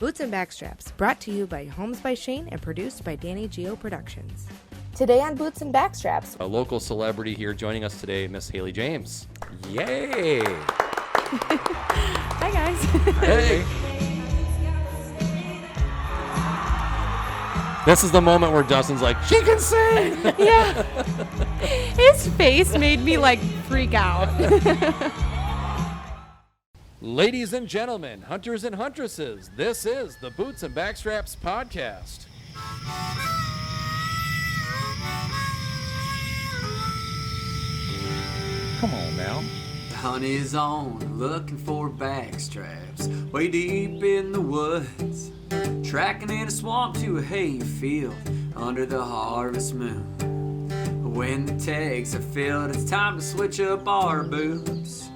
Boots and Backstraps, brought to you by Homes by Shane and produced by Danny Geo Productions. Today on Boots and Backstraps, a local celebrity here joining us today, Miss Hailey James. Yay! Hi guys. Hey. This is the moment where Dustin's like, she can sing! Yeah. His face made me freak out. Ladies and gentlemen, hunters and huntresses, this is the Boots and Backstraps podcast. Come on now. The hunt is on, looking for backstraps, way deep in the woods, tracking in a swamp to a hay field under the harvest moon. When the tags are filled, it's time to switch up our boots.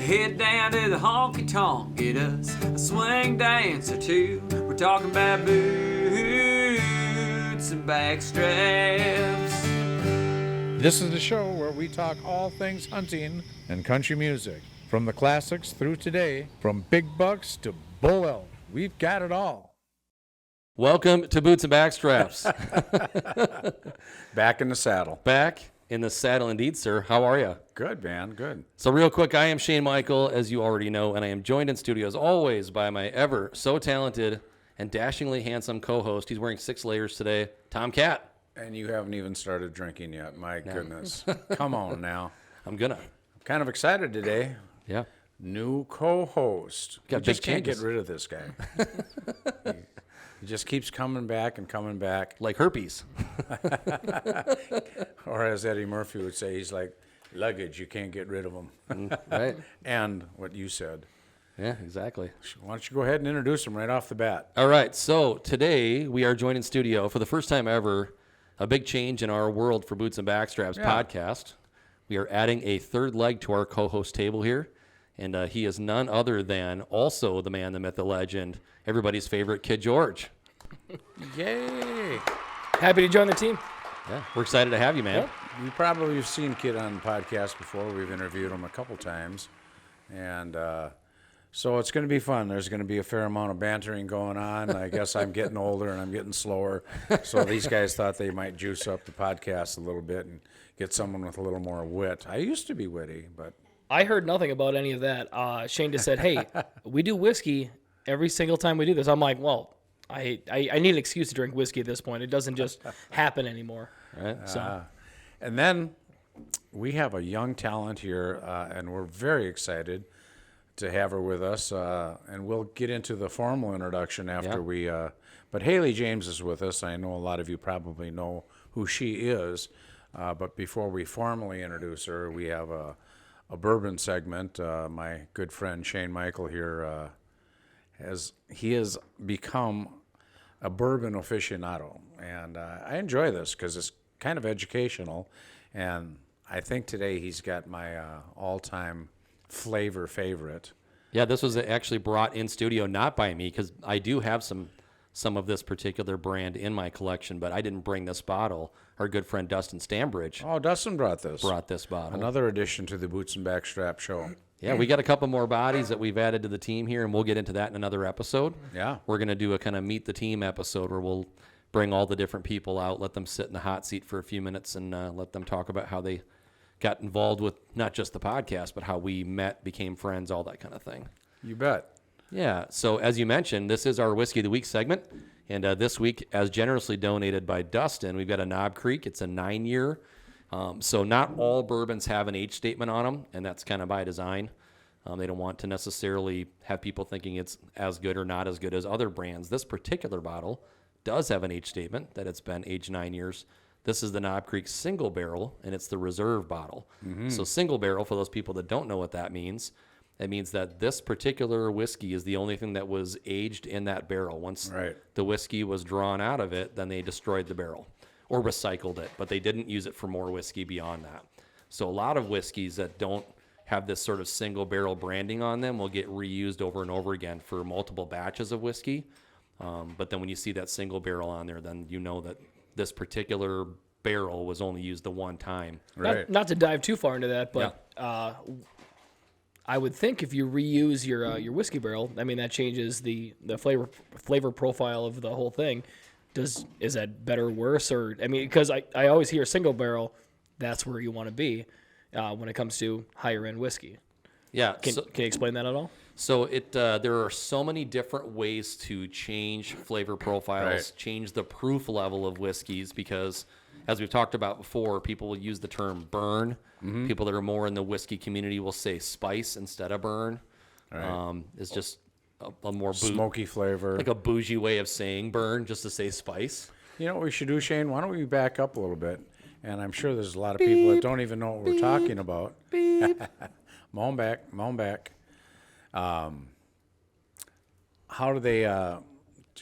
Head down to the honky tonk, get us a swing dance or two. We're talking about boots and backstraps. This is the show where we talk all things hunting and country music. From the classics through today, from big bucks to bull elk, we've got it all. Welcome to Boots and Backstraps. Back in the saddle. Back in the saddle indeed, sir. How are you? Good, man, good. So real quick, I am Shane Michael, as you already know, and I am joined in studio, as always, by my ever so talented and dashingly handsome co-host. He's wearing 6 layers today, Tom Cat. And you haven't even started drinking yet. My goodness. Come on now. I'm gonna. I'm kind of excited today. Yeah. New co-host. Got We just big can't changes. get rid of this guy. He just keeps coming back and coming back. Like herpes. Or as Eddie Murphy would say, he's like luggage. You can't get rid of him. Right? And what you said. Yeah, exactly. Why don't you go ahead and introduce him right off the bat? All right, so today we are joined in studio for the first time ever, a big change in our World for Boots and Backstraps podcast. We are adding a third leg to our co-host table here, and he is none other than also the man, the myth, the legend, everybody's favorite Kid George. Yay! Happy to join the team. Yeah, we're excited to have you, man. Yep. You probably have seen Kid on the podcast before. We've interviewed him a couple times. And so it's going to be fun. There's going to be a fair amount of bantering going on. I guess I'm getting older and I'm getting slower. So these guys thought they might juice up the podcast a little bit and get someone with a little more wit. I used to be witty, but... I heard nothing about any of that. Shane just said, hey, we do whiskey every single time we do this. I'm like, well, I need an excuse to drink whiskey at this point. It doesn't just happen anymore. Right? So And then we have a young talent here, and we're very excited to have her with us. And we'll get into the formal introduction after we... but Hailey James is with us. I know a lot of you probably know who she is. But before we formally introduce her, we have a bourbon segment. My good friend Shane Michael here has become a bourbon aficionado, and I enjoy this because it's kind of educational, and I think today he's got my all-time flavor favorite. Yeah, this was actually brought in studio not by me because I do have some of this particular brand in my collection, but I didn't bring this bottle. Our good friend Dustin Stambridge Dustin brought this bottle. Another addition to the Boots and Backstrap show. Yeah, we got a couple more bodies that we've added to the team here, and we'll get into that in another episode. Yeah. We're going to do a kind of meet the team episode where we'll bring all the different people out, let them sit in the hot seat for a few minutes, and let them talk about how they got involved with not just the podcast, but how we met, became friends, all that kind of thing. You bet. Yeah, so as you mentioned, this is our Whiskey of the Week segment, and this week, as generously donated by Dustin, we've got a Knob Creek. It's a 9-year. So not all bourbons have an age statement on them, and that's kind of by design. They don't want to necessarily have people thinking it's as good or not as good as other brands. This particular bottle does have an age statement that it's been aged 9 years. This is the Knob Creek single barrel, and it's the reserve bottle. Mm-hmm. So single barrel, for those people that don't know what that means, it means that this particular whiskey is the only thing that was aged in that barrel. Once the whiskey was drawn out of it, then they destroyed the barrel or recycled it, but they didn't use it for more whiskey beyond that. So a lot of whiskeys that don't have this sort of single barrel branding on them will get reused over and over again for multiple batches of whiskey. But then when you see that single barrel on there, then you know that this particular barrel was only used the one time. not to dive too far into that, but I would think if you reuse your whiskey barrel, I mean that changes the flavor profile of the whole thing. Is that better or worse? Or I mean, because I always hear single barrel, that's where you want to be when it comes to higher end whiskey. Yeah. Can you explain that at all? So there are so many different ways to change flavor profiles, change the proof level of whiskeys, because as we've talked about before, people will use the term burn. Mm-hmm. People that are more in the whiskey community will say spice instead of burn. Right. It's just a more smoky flavor, like a bougie way of saying burn, just to say spice. You know what we should do, Shane? Why don't we back up a little bit? And I'm sure there's a lot of people that don't even know what we're talking about. Moan back. How do they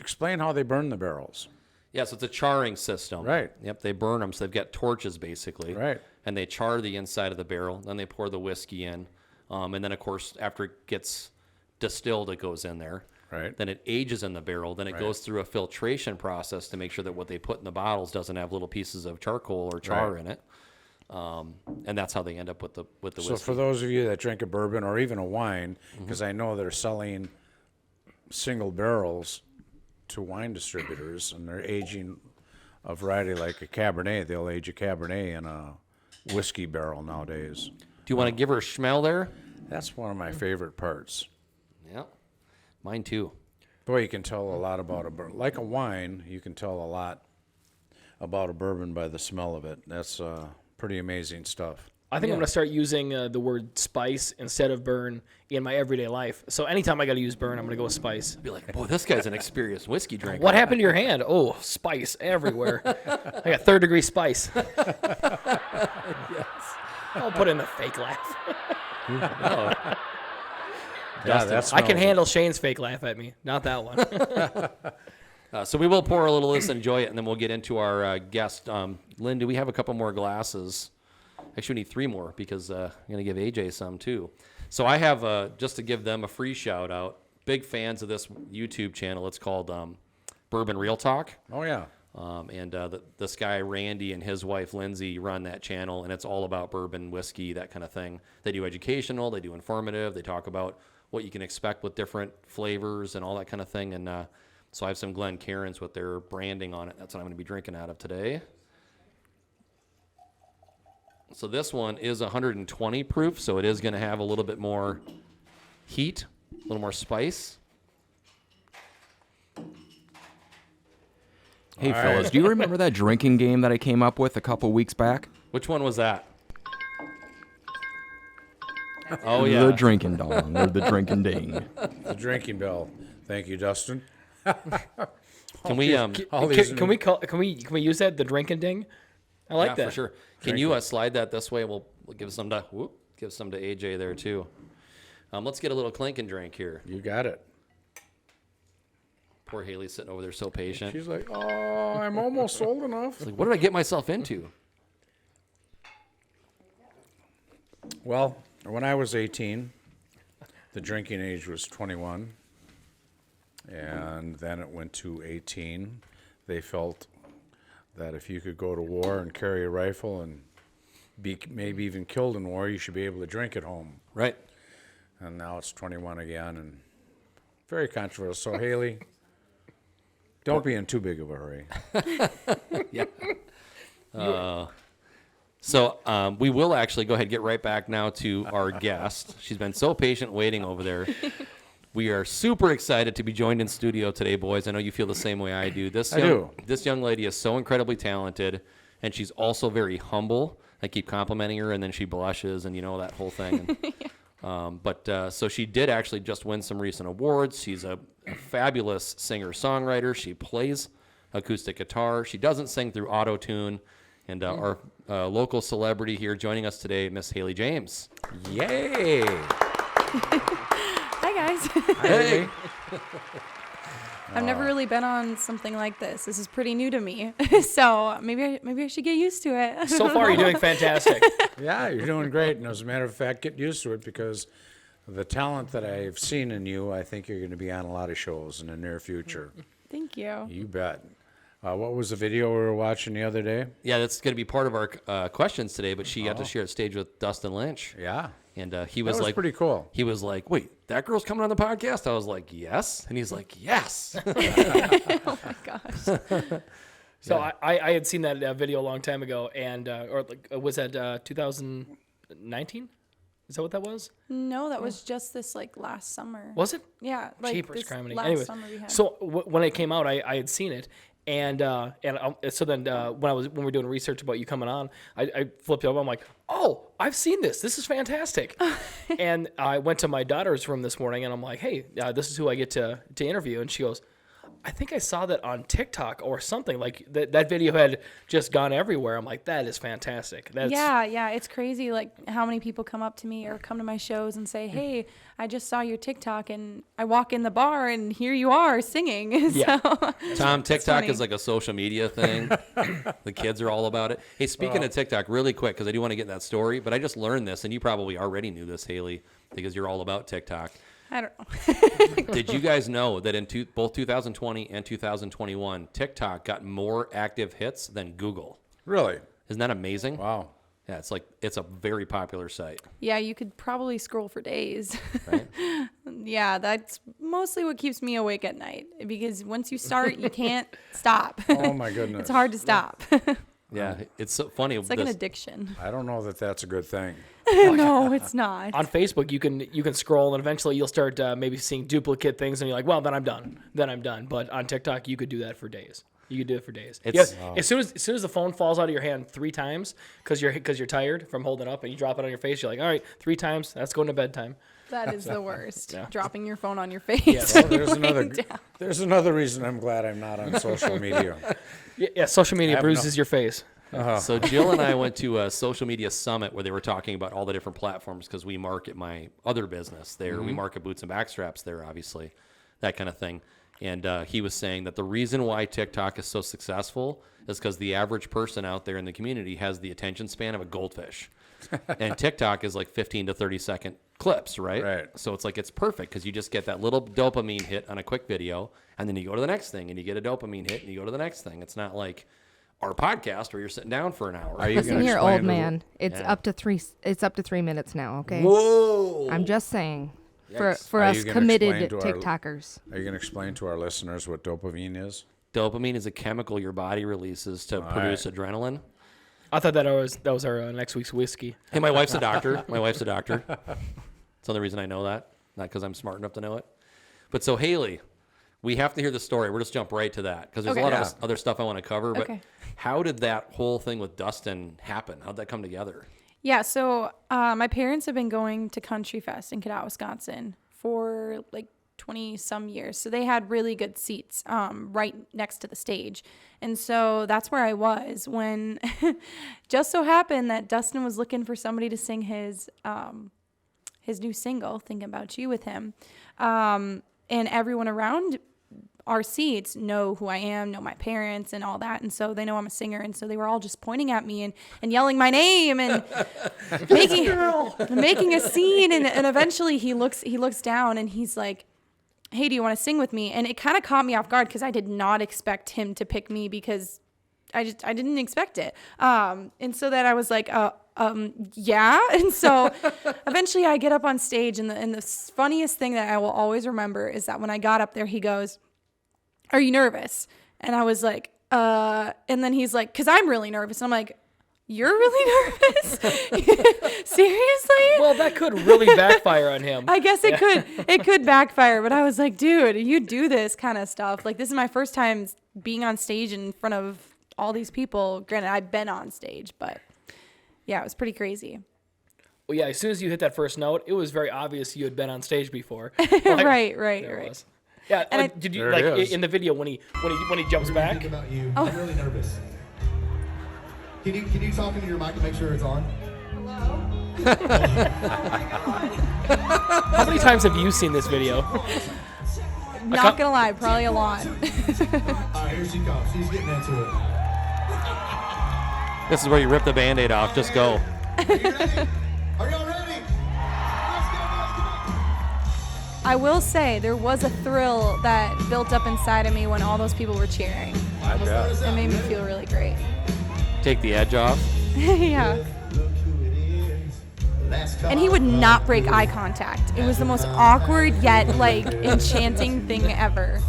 explain how they burn the barrels? Yeah, so it's a charring system. Right. Yep, they burn them. So they've got torches, basically. Right. And they char the inside of the barrel. Then they pour the whiskey in. And then, of course, after it gets distilled, it goes in there. Right. Then it ages in the barrel. Then it goes through a filtration process to make sure that what they put in the bottles doesn't have little pieces of charcoal or char in it. And that's how they end up with the whiskey. So for those of you that drink a bourbon or even a wine, because I know they're selling single barrels to wine distributors, and they're aging a variety like a Cabernet. They'll age a Cabernet in a whiskey barrel nowadays. Do you want to give her a smell there? That's one of my favorite parts. Yeah, mine too. Boy, you can tell a lot about a bourbon. Like a wine, you can tell a lot about a bourbon by the smell of it. That's pretty amazing stuff. I think I'm going to start using the word spice instead of burn in my everyday life. So anytime I got to use burn, I'm going to go with spice. Be like, boy, this guy's an experienced whiskey drinker. What happened to your hand? Oh, spice everywhere. I got third-degree spice. Yes. I'll put in the fake laugh. Yeah, that's. I can handle Shane's fake laugh at me, not that one. So we will pour a little of this, enjoy it, and then we'll get into our guest. Lynn, do we have a couple more glasses? Actually, we need 3 more because I'm going to give AJ some too. So I have, just to give them a free shout out, big fans of this YouTube channel. It's called Bourbon Real Talk. Oh, yeah. And this guy, Randy, and his wife, Lindsay, run that channel, and it's all about bourbon, whiskey, that kind of thing. They do educational, they do informative, they talk about what you can expect with different flavors and all that kind of thing. And so I have some Glen Cairns with their branding on it. That's what I'm going to be drinking out of today. So this one is 120 proof, so it is going to have a little bit more heat, a little more spice. Hey, fellas, do you remember that drinking game that I came up with a couple weeks back? Which one was that? Oh, yeah. The drinking dong or the drinking ding. The drinking bell. Thank you, Dustin. Can we Can we use that, the drinking ding? I like that for sure. Can you slide that this way? We'll give some to AJ there too. Let's get a little clink and drink here. You got it. Poor Hailey's sitting over there so patient. She's like, oh, I'm almost old enough. Like, what did I get myself into? Well, when I was 18, the drinking age was 21, and then it went to 18. They felt that if you could go to war and carry a rifle and be maybe even killed in war, you should be able to drink at home. Right. And now it's 21 again, and very controversial. So, Hailey, don't be in too big of a hurry. Yeah. So we will actually go ahead and get right back now to our guest. She's been so patient waiting over there. We are super excited to be joined in studio today, boys. I know you feel the same way I do. This young lady is so incredibly talented, and she's also very humble. I keep complimenting her, and then she blushes, and that whole thing. And, so she did actually just win some recent awards. She's a fabulous singer-songwriter. She plays acoustic guitar. She doesn't sing through auto-tune. And our local celebrity here joining us today, Miss Hailey James. Yay! Hi, guys. Hey! I've never really been on something like this. This is pretty new to me. So maybe I should get used to it. So far, you're doing fantastic. Yeah, you're doing great. And as a matter of fact, get used to it because the talent that I've seen in you, I think you're going to be on a lot of shows in the near future. Thank you. You bet. What was the video we were watching the other day? Yeah, that's going to be part of our questions today, but she got to share the stage with Dustin Lynch. Yeah. And he was, That was like, pretty cool. He was like, "Wait, that girl's coming on the podcast?" I was like, "Yes," and he's like, "Yes." Oh my gosh. So I had seen that video a long time ago, and was that 2019? Is that what that was? No, that was just this like last summer. Was it? Yeah, like Jeepers this criminy. last Anyways, summer we had. so when it came out, I had seen it, and so then when we were doing research about you coming on, I flipped it up. I'm like, oh, I've seen this. This is fantastic. And I went to my daughter's room this morning, and I'm like, hey, this is who I get to interview, and she goes, I think I saw that on TikTok or something. Like that video had just gone everywhere. I'm like, that is fantastic. Yeah, it's crazy. Like how many people come up to me or come to my shows and say, "Hey, I just saw your TikTok," and I walk in the bar and here you are singing. Yeah. So, Tom, TikTok funny. is like a social media thing. The kids are all about it. Hey, speaking of TikTok, really quick, because I do want to get in that story, but I just learned this, and you probably already knew this, Hailey, because you're all about TikTok. I don't know. Did you guys know that in both 2020 and 2021, TikTok got more active hits than Google? Really? Isn't that amazing? Wow. Yeah, it's a very popular site. Yeah, you could probably scroll for days. Right? Yeah, that's mostly what keeps me awake at night because once you start, you can't stop. Oh my goodness. It's hard to stop. Yeah, it's so funny. It's like an addiction. I don't know that that's a good thing. No, it's not. on Facebook, you can scroll, and eventually you'll start maybe seeing duplicate things, and you're like, well, then I'm done. But on TikTok, you could do that for days. You could do it for days. As soon as the phone falls out of your hand 3 times because you're tired from holding it up, and you drop it on your face, you're like, all right, 3 times. That's going to bedtime. That is the worst. Yeah. Dropping your phone on your face. Yes. Well, Laying down. there's another reason I'm glad I'm not on social media. Yeah, social media have bruises your face. So Jill and I went to a social media summit where they were talking about all the different platforms because we market my other business there. We market boots and backstraps there, obviously, that kind of thing. And he was saying that the reason why TikTok is so successful is because the average person out there in the community has the attention span of a goldfish. And TikTok is like 15 to 30 second clips, right? Right. So it's like it's perfect because you just get that little dopamine hit on a quick video, and then you go to the next thing, and you get a dopamine hit, and you go to the next thing. It's not like our podcast where you're sitting down for an hour. Are you Listen gonna here, explain old to man. It's Yeah. up to 3. It's up to 3 minutes now. Okay. Whoa! I'm just saying. For Are us you gonna committed explain to our- TikTokers. Are you going to explain to our listeners what dopamine is? Dopamine is a chemical your body releases to produce adrenaline. I thought that was our next week's whiskey. Hey, my wife's a doctor. It's the only reason I know that, not because I'm smart enough to know it. But so, Hailey, we have to hear the story. We'll just jump right to that because there's a lot of other stuff I want to cover. But Okay. how did that whole thing with Dustin happen? How'd that come together? Yeah, so my parents have been going to Country Fest in Cadott, Wisconsin for like 20 some years. So they had really good seats right next to the stage. And so that's where I was when just so happened that Dustin was looking for somebody to sing his new single, Thinking About You, with him. And everyone around our seats know who I am, know my parents and all that. And so they know I'm a singer. And so they were all just pointing at me and yelling my name and making a scene. And eventually he looks down and he's like, hey, do you want to sing with me? And it kind of caught me off guard because I did not expect him to pick me because I didn't expect it. And so that I was like, yeah. And so eventually I get up on stage and the funniest thing that I will always remember is that when I got up there, he goes, are you nervous? And I was like, and then he's like, cause I'm really nervous. And I'm like, you're really nervous? Seriously? Well, that could really backfire on him. I guess it could. It could backfire. But I was like, dude, you do this kind of stuff. Like, this is my first time being on stage in front of all these people. Granted, I've been on stage, but yeah, it was pretty crazy. Well, yeah, as soon as you hit that first note, it was very obvious you had been on stage before. Right. Was. Yeah, And did you There it like is. in the video when he jumps back? Think about you. I'm really nervous. Can you talk into your mic and make sure it's on? How many times have you seen this video? Not gonna lie, probably a lot. All right, here she comes. She's getting into it. This is where you rip the Band-Aid off. Just go. Are you ready? Are y'all ready? Let's go. I will say there was a thrill that built up inside of me when all those people were cheering. I bet. It made me feel really great. Take the edge off. Yeah. Look who it is. And he would not break eye contact. It was the most awkward yet like enchanting thing ever.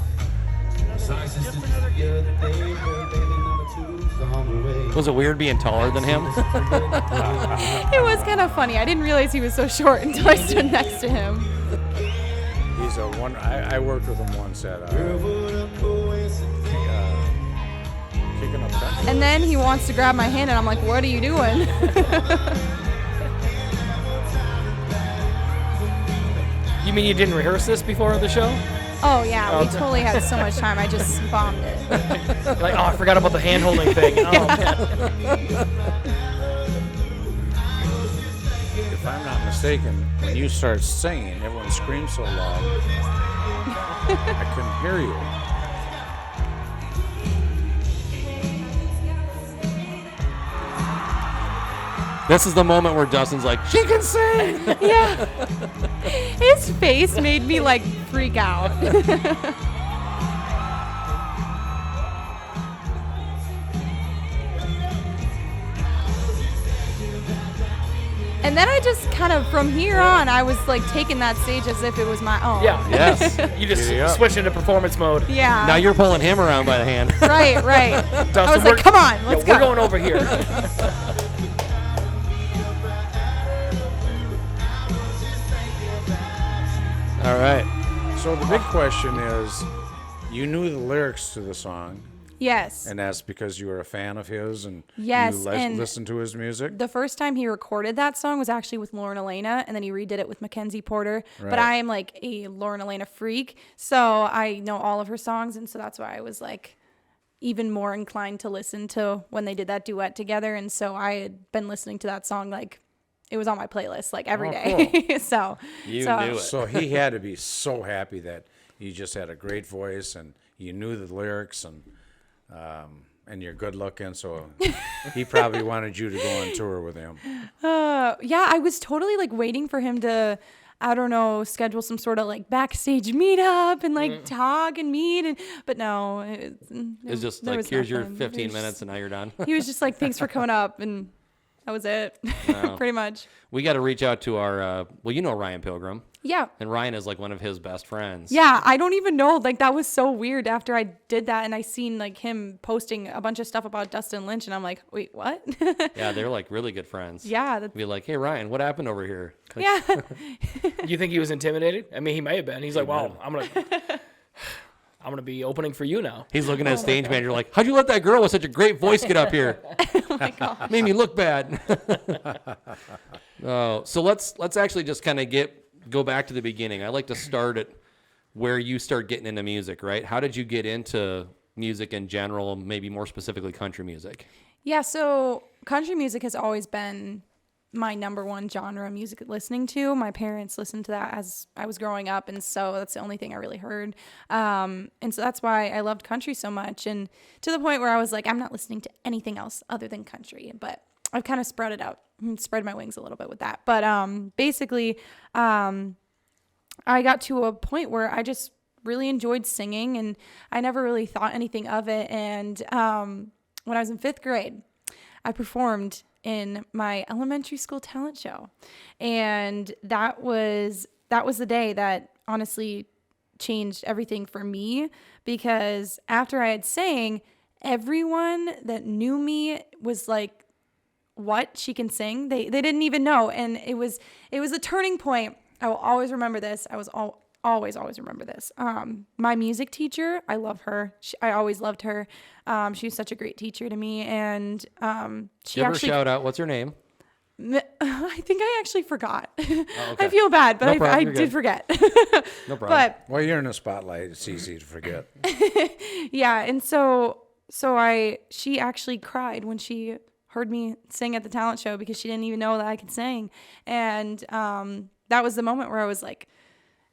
Was it weird being taller than him? It was kind of funny. I didn't realize he was so short until I stood next to him. He's a one. I worked with him once at Kicking Up Country. And then he wants to grab my hand, and I'm like, "What are you doing?" You mean you didn't rehearse this before the show? Oh yeah, we totally had so much time. I just bombed it. Like, oh, I forgot about the hand-holding thing. Oh, man. If I'm not mistaken, when you start singing, everyone screams so loud, I couldn't hear you. This is the moment where Dustin's like, she can sing! Yeah. His face made me like freak out. And then I just kind of, from here on, I was like taking that stage as if it was my own. Yeah. Yes. You just Giddy up. switch into performance mode. Yeah. Now you're pulling him around by the hand. Right. Dustin, I was like, come on, let's go. We're going over here. All right. So the big question is, you knew the lyrics to the song, Yes. and that's because you were a fan of his and Yes, you and listened to his music? The first time he recorded that song was actually with Lauren Elena, and then he redid it with Mackenzie Porter. Right. But I am like a Lauren Elena freak, so I know all of her songs, and so that's why I was like even more inclined to listen to when they did that duet together. And so I had been listening to that song like it was on my playlist like every day. Cool. So You knew it. So he had to be so happy that you just had a great voice and you knew the lyrics and you're good looking. So he probably wanted you to go on tour with him. yeah, I was totally like waiting for him to, I don't know, schedule some sort of like backstage meetup and like talk and meet. But no, It's just there like, was here's your nothing. 15 There's- minutes and now you're done. He was just like, thanks for coming up. And that was it, pretty much. We got to reach out to our, well, you know Ryan Pilgrim. Yeah. And Ryan is like one of his best friends. Yeah, I don't even know. Like, that was so weird after I did that. And I seen like him posting a bunch of stuff about Dustin Lynch. And I'm like, wait, what? Yeah, they're like really good friends. Yeah. Be like, hey, Ryan, what happened over here? Like, Yeah. You think he was intimidated? I mean, he may have been. He's like, wow, I'm gonna be opening for you now. He's looking at his stage manager like, how'd you let that girl with such a great voice get up here? Oh my God. Made me look bad. Oh, so let's actually just kind of go back to the beginning. I like to start at where you start getting into music, right? How did you get into music in general, maybe more specifically country music? Yeah, so country music has always been my number one genre of music listening to. My parents listened to that as I was growing up, and so that's the only thing I really heard. And so that's why I loved country so much, and to the point where I was like, I'm not listening to anything else other than country. But I've kind of spread it out, spread my wings a little bit with that. But basically, I got to a point where I just really enjoyed singing, and I never really thought anything of it. And when I was in 5th grade, I performed in my elementary school talent show. And that was the day that honestly changed everything for me, because after I had sang, everyone that knew me was like, what? She can sing? They didn't even know. And it was a turning point. I will always remember this. I was always remember this. My music teacher, I love her. I always loved her. She was such a great teacher to me. And she Give her actually, a shout out. What's her name? I think I actually forgot. okay. I feel bad, but No problem, I you're did good. forget. No problem. But Well, you're in the spotlight. It's easy to forget. yeah, and so she actually cried when she heard me sing at the talent show, because she didn't even know that I could sing. And that was the moment where I was like,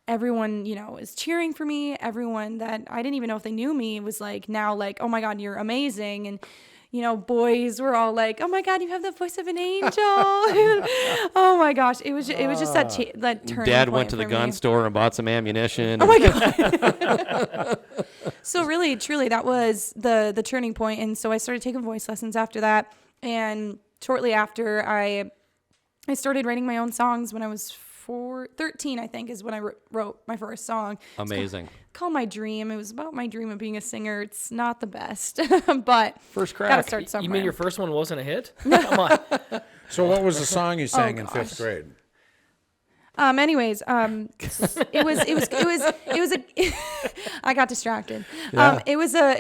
everyone, is cheering for me. Everyone that I didn't even know if they knew me was like, now like, oh my God, you're amazing. And, boys were all like, oh my God, you have the voice of an angel. Oh my gosh. It was just that turning Dad point went to the for gun me. store and bought some ammunition. Oh my God. So really, truly, that was the turning point. And so I started taking voice lessons after that. And shortly after, I I started writing my own songs when I was 13, I think, is when I wrote my first song. Amazing. Called My Dream. It was about my dream of being a singer. It's not the best, but First crack. gotta start somewhere. You mean your first one wasn't a hit? Come on. So what was the song you sang in gosh. 5th grade? Anyways, it was a I got distracted. It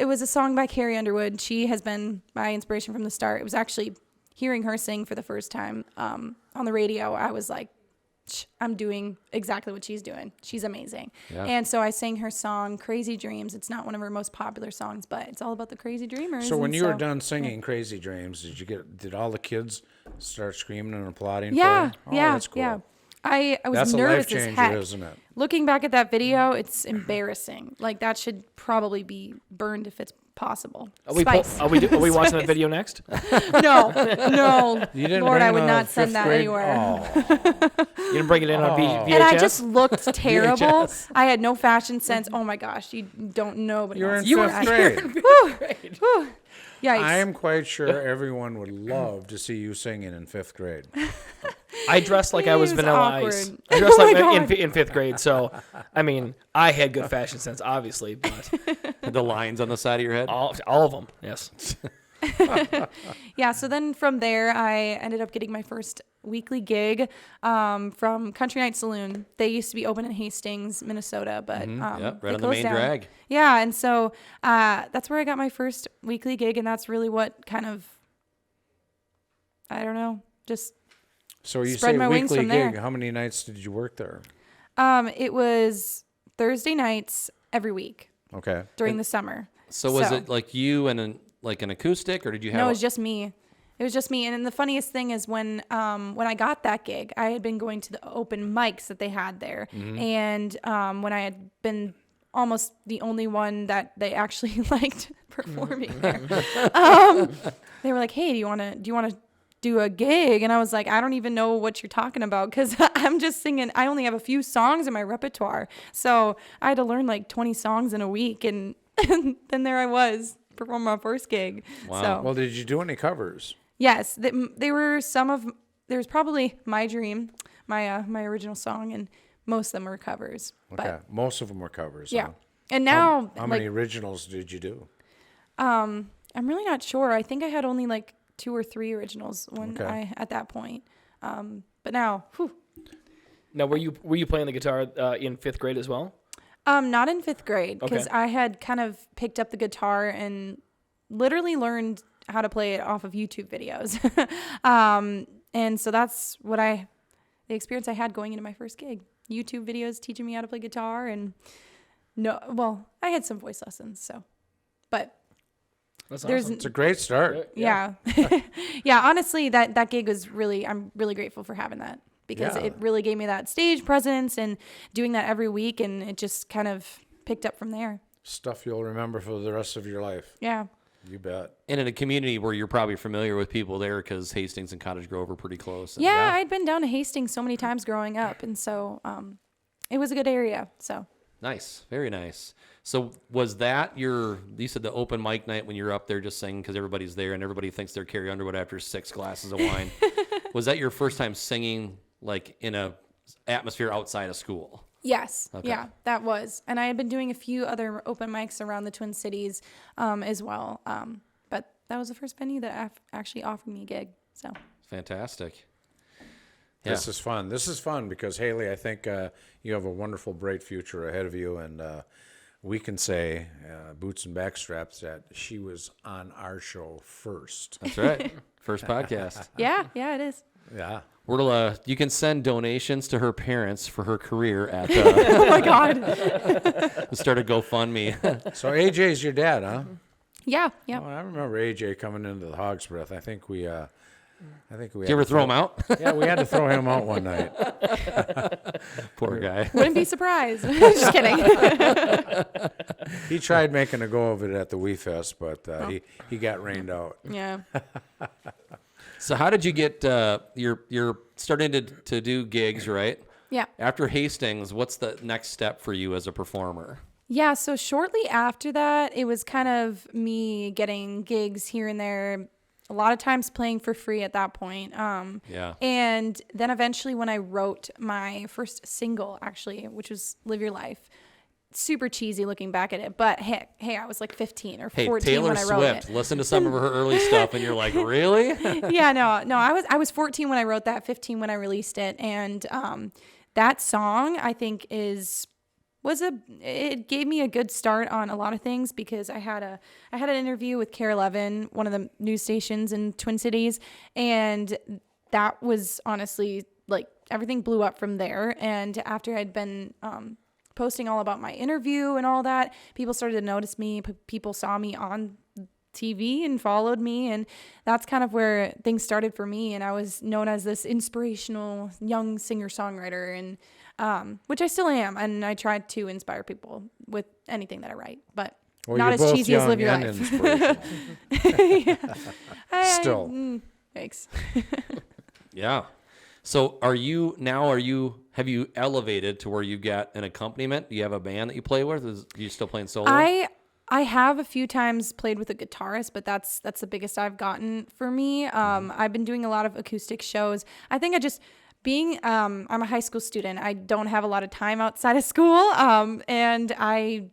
was a song by Carrie Underwood. She has been my inspiration from the start. It was actually hearing her sing for the first time on the radio. I was like, I'm doing exactly what she's doing. She's amazing. Yeah. And so I sang her song Crazy Dreams. It's not one of her most popular songs, but it's all about the crazy dreamers. So when and you were done singing Crazy Dreams, did all the kids start screaming and applauding for you? Yeah, Oh, yeah, that's cool. yeah. I was That's a nervous life as changer, heck. isn't it? Looking back at that video, it's embarrassing. Like that should probably be burned if it's possible. Are we Spice. are we watching that video next? No. You didn't Lord, bring I would the not send 5th that grade? anywhere. Oh. You didn't bring it in on VHS? And I just looked terrible. I had no fashion sense. Oh my gosh, you don't know. But You were in you 5th grade. Whew. Yikes. I am quite sure everyone would love to see you singing in 5th grade. I dressed like I was It was Vanilla awkward. Ice. I dressed Oh my like God. in 5th grade. So, I mean, I had good fashion sense, obviously, but The lines on the side of your head. all of them, yes. Yeah, so then from there, I ended up getting my first weekly gig from Country Night Saloon. They used to be open in Hastings, Minnesota, but Yep, they right on the closed main down. drag. Yeah, and so that's where I got my first weekly gig, and that's really what kind of, I don't know, just So you Spread say my wings weekly from there. gig. How many nights did you work there? it was Thursday nights every week Okay. during the summer. So was it like you and an acoustic, or did you have? No, it was just me. It was just me. And then the funniest thing is when I got that gig, I had been going to the open mics that they had there. And when I had been almost the only one that they actually liked performing there, they were like, "Hey, do you want to do a gig?" And I was like, "I don't even know what you're talking about because I'm just singing. I only have a few songs in my repertoire. So I had to learn like 20 songs in a week. And then there I was performing my first gig. Wow. So, Well, did you do any covers? yes, they were there's probably My Dream, my original song, and most of them were covers. Okay. But Most of them were covers. yeah. Huh? And now, How many originals did you do? I'm really not sure. I think I had only like 2 or 3 originals at that point. But now, whew. Now, were you playing the guitar in 5th grade as well? Not in 5th grade because Okay. I had kind of picked up the guitar and literally learned how to play it off of YouTube videos. And so that's the experience I had going into my first gig. YouTube videos teaching me how to play guitar and I had some voice lessons, but That's there's awesome. It's a great start. yeah. Yeah, honestly I'm really grateful for having that because Yeah. it really gave me that stage presence and doing that every week, and it just kind of picked up from there. Stuff you'll remember for the rest of your life. Yeah. You bet. And in a community where you're probably familiar with people there because Hastings and Cottage Grove are pretty close. And Yeah, I'd been down to Hastings so many times growing up, and so it was a good area. So Nice. Very nice. So was that you said the open mic night when you're up there just singing because everybody's there and everybody thinks they're Carrie Underwood after 6 glasses of wine. Was that your first time singing like in a atmosphere outside of school? yes, Okay. yeah, that was. And I had been doing a few other open mics around the Twin Cities as well. But that was the first venue that actually offered me a gig. So Fantastic. This is fun. This is fun because, Hailey, I think you have a wonderful, bright future ahead of you. And we can say, Boots and Backstraps, that she was on our show first. That's right. First podcast. yeah, it is. Yeah. You can send donations to her parents for her career at Oh my God. start a GoFundMe. So AJ's your dad, huh? Yeah. Well, I remember AJ coming into the Hog's Breath. I think we. Did you ever throw him out? Yeah, we had to throw him out one night. Poor guy. Wouldn't be surprised. Just kidding. He tried making a go of it at the Wee Fest, but he got rained out. Yeah. So how did you get you're starting to do gigs, right? Yeah. After Hastings, what's the next step for you as a performer? Yeah, so shortly after that, it was kind of me getting gigs here and there a lot of times playing for free at that point. Yeah. And then eventually when I wrote my first single, actually, which was Live Your Life, super cheesy looking back at it, but hey, I was like 15 or 14 Taylor when I wrote Swift. it. Listen to some of her early stuff, and you're like, really? Yeah, no, I was 14 when I wrote that, 15 when I released it, and that song I think it gave me a good start on a lot of things, because I had an interview with Care 11, one of the news stations in Twin Cities, and that was honestly like everything blew up from there. And after I'd been posting all about my interview and all that, people started to notice me. People saw me on TV and followed me, and that's kind of where things started for me. And I was known as this inspirational young singer-songwriter, and which I still am, and I try to inspire people with anything that I write, but not as cheesy as Live Your Life. Still. Thanks. Yeah. So have you elevated to where you got an accompaniment? Do you have a band that you play with? Are you still playing solo? I have a few times played with a guitarist, but that's the biggest I've gotten for me. I've been doing a lot of acoustic shows. I think I'm a high school student. I don't have a lot of time outside of school. And I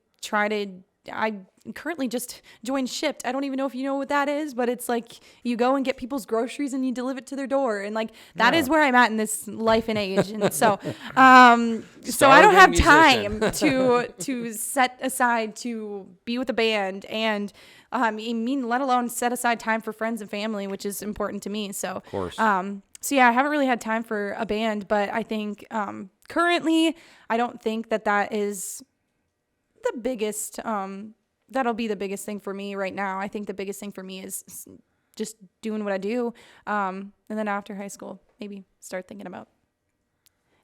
currently just joined Shipped. I don't even know if you know what that is, but it's like you go and get people's groceries and you deliver it to their door. And like, that is where I'm at in this life and age. And so, so I don't have time to set aside to be with a band, and let alone set aside time for friends and family, which is important to me. So, of course. So yeah, I haven't really had time for a band, but I think currently I don't think that is the biggest, that'll be the biggest thing for me right now. I think the biggest thing for me is just doing what I do. And then after high school, maybe start thinking about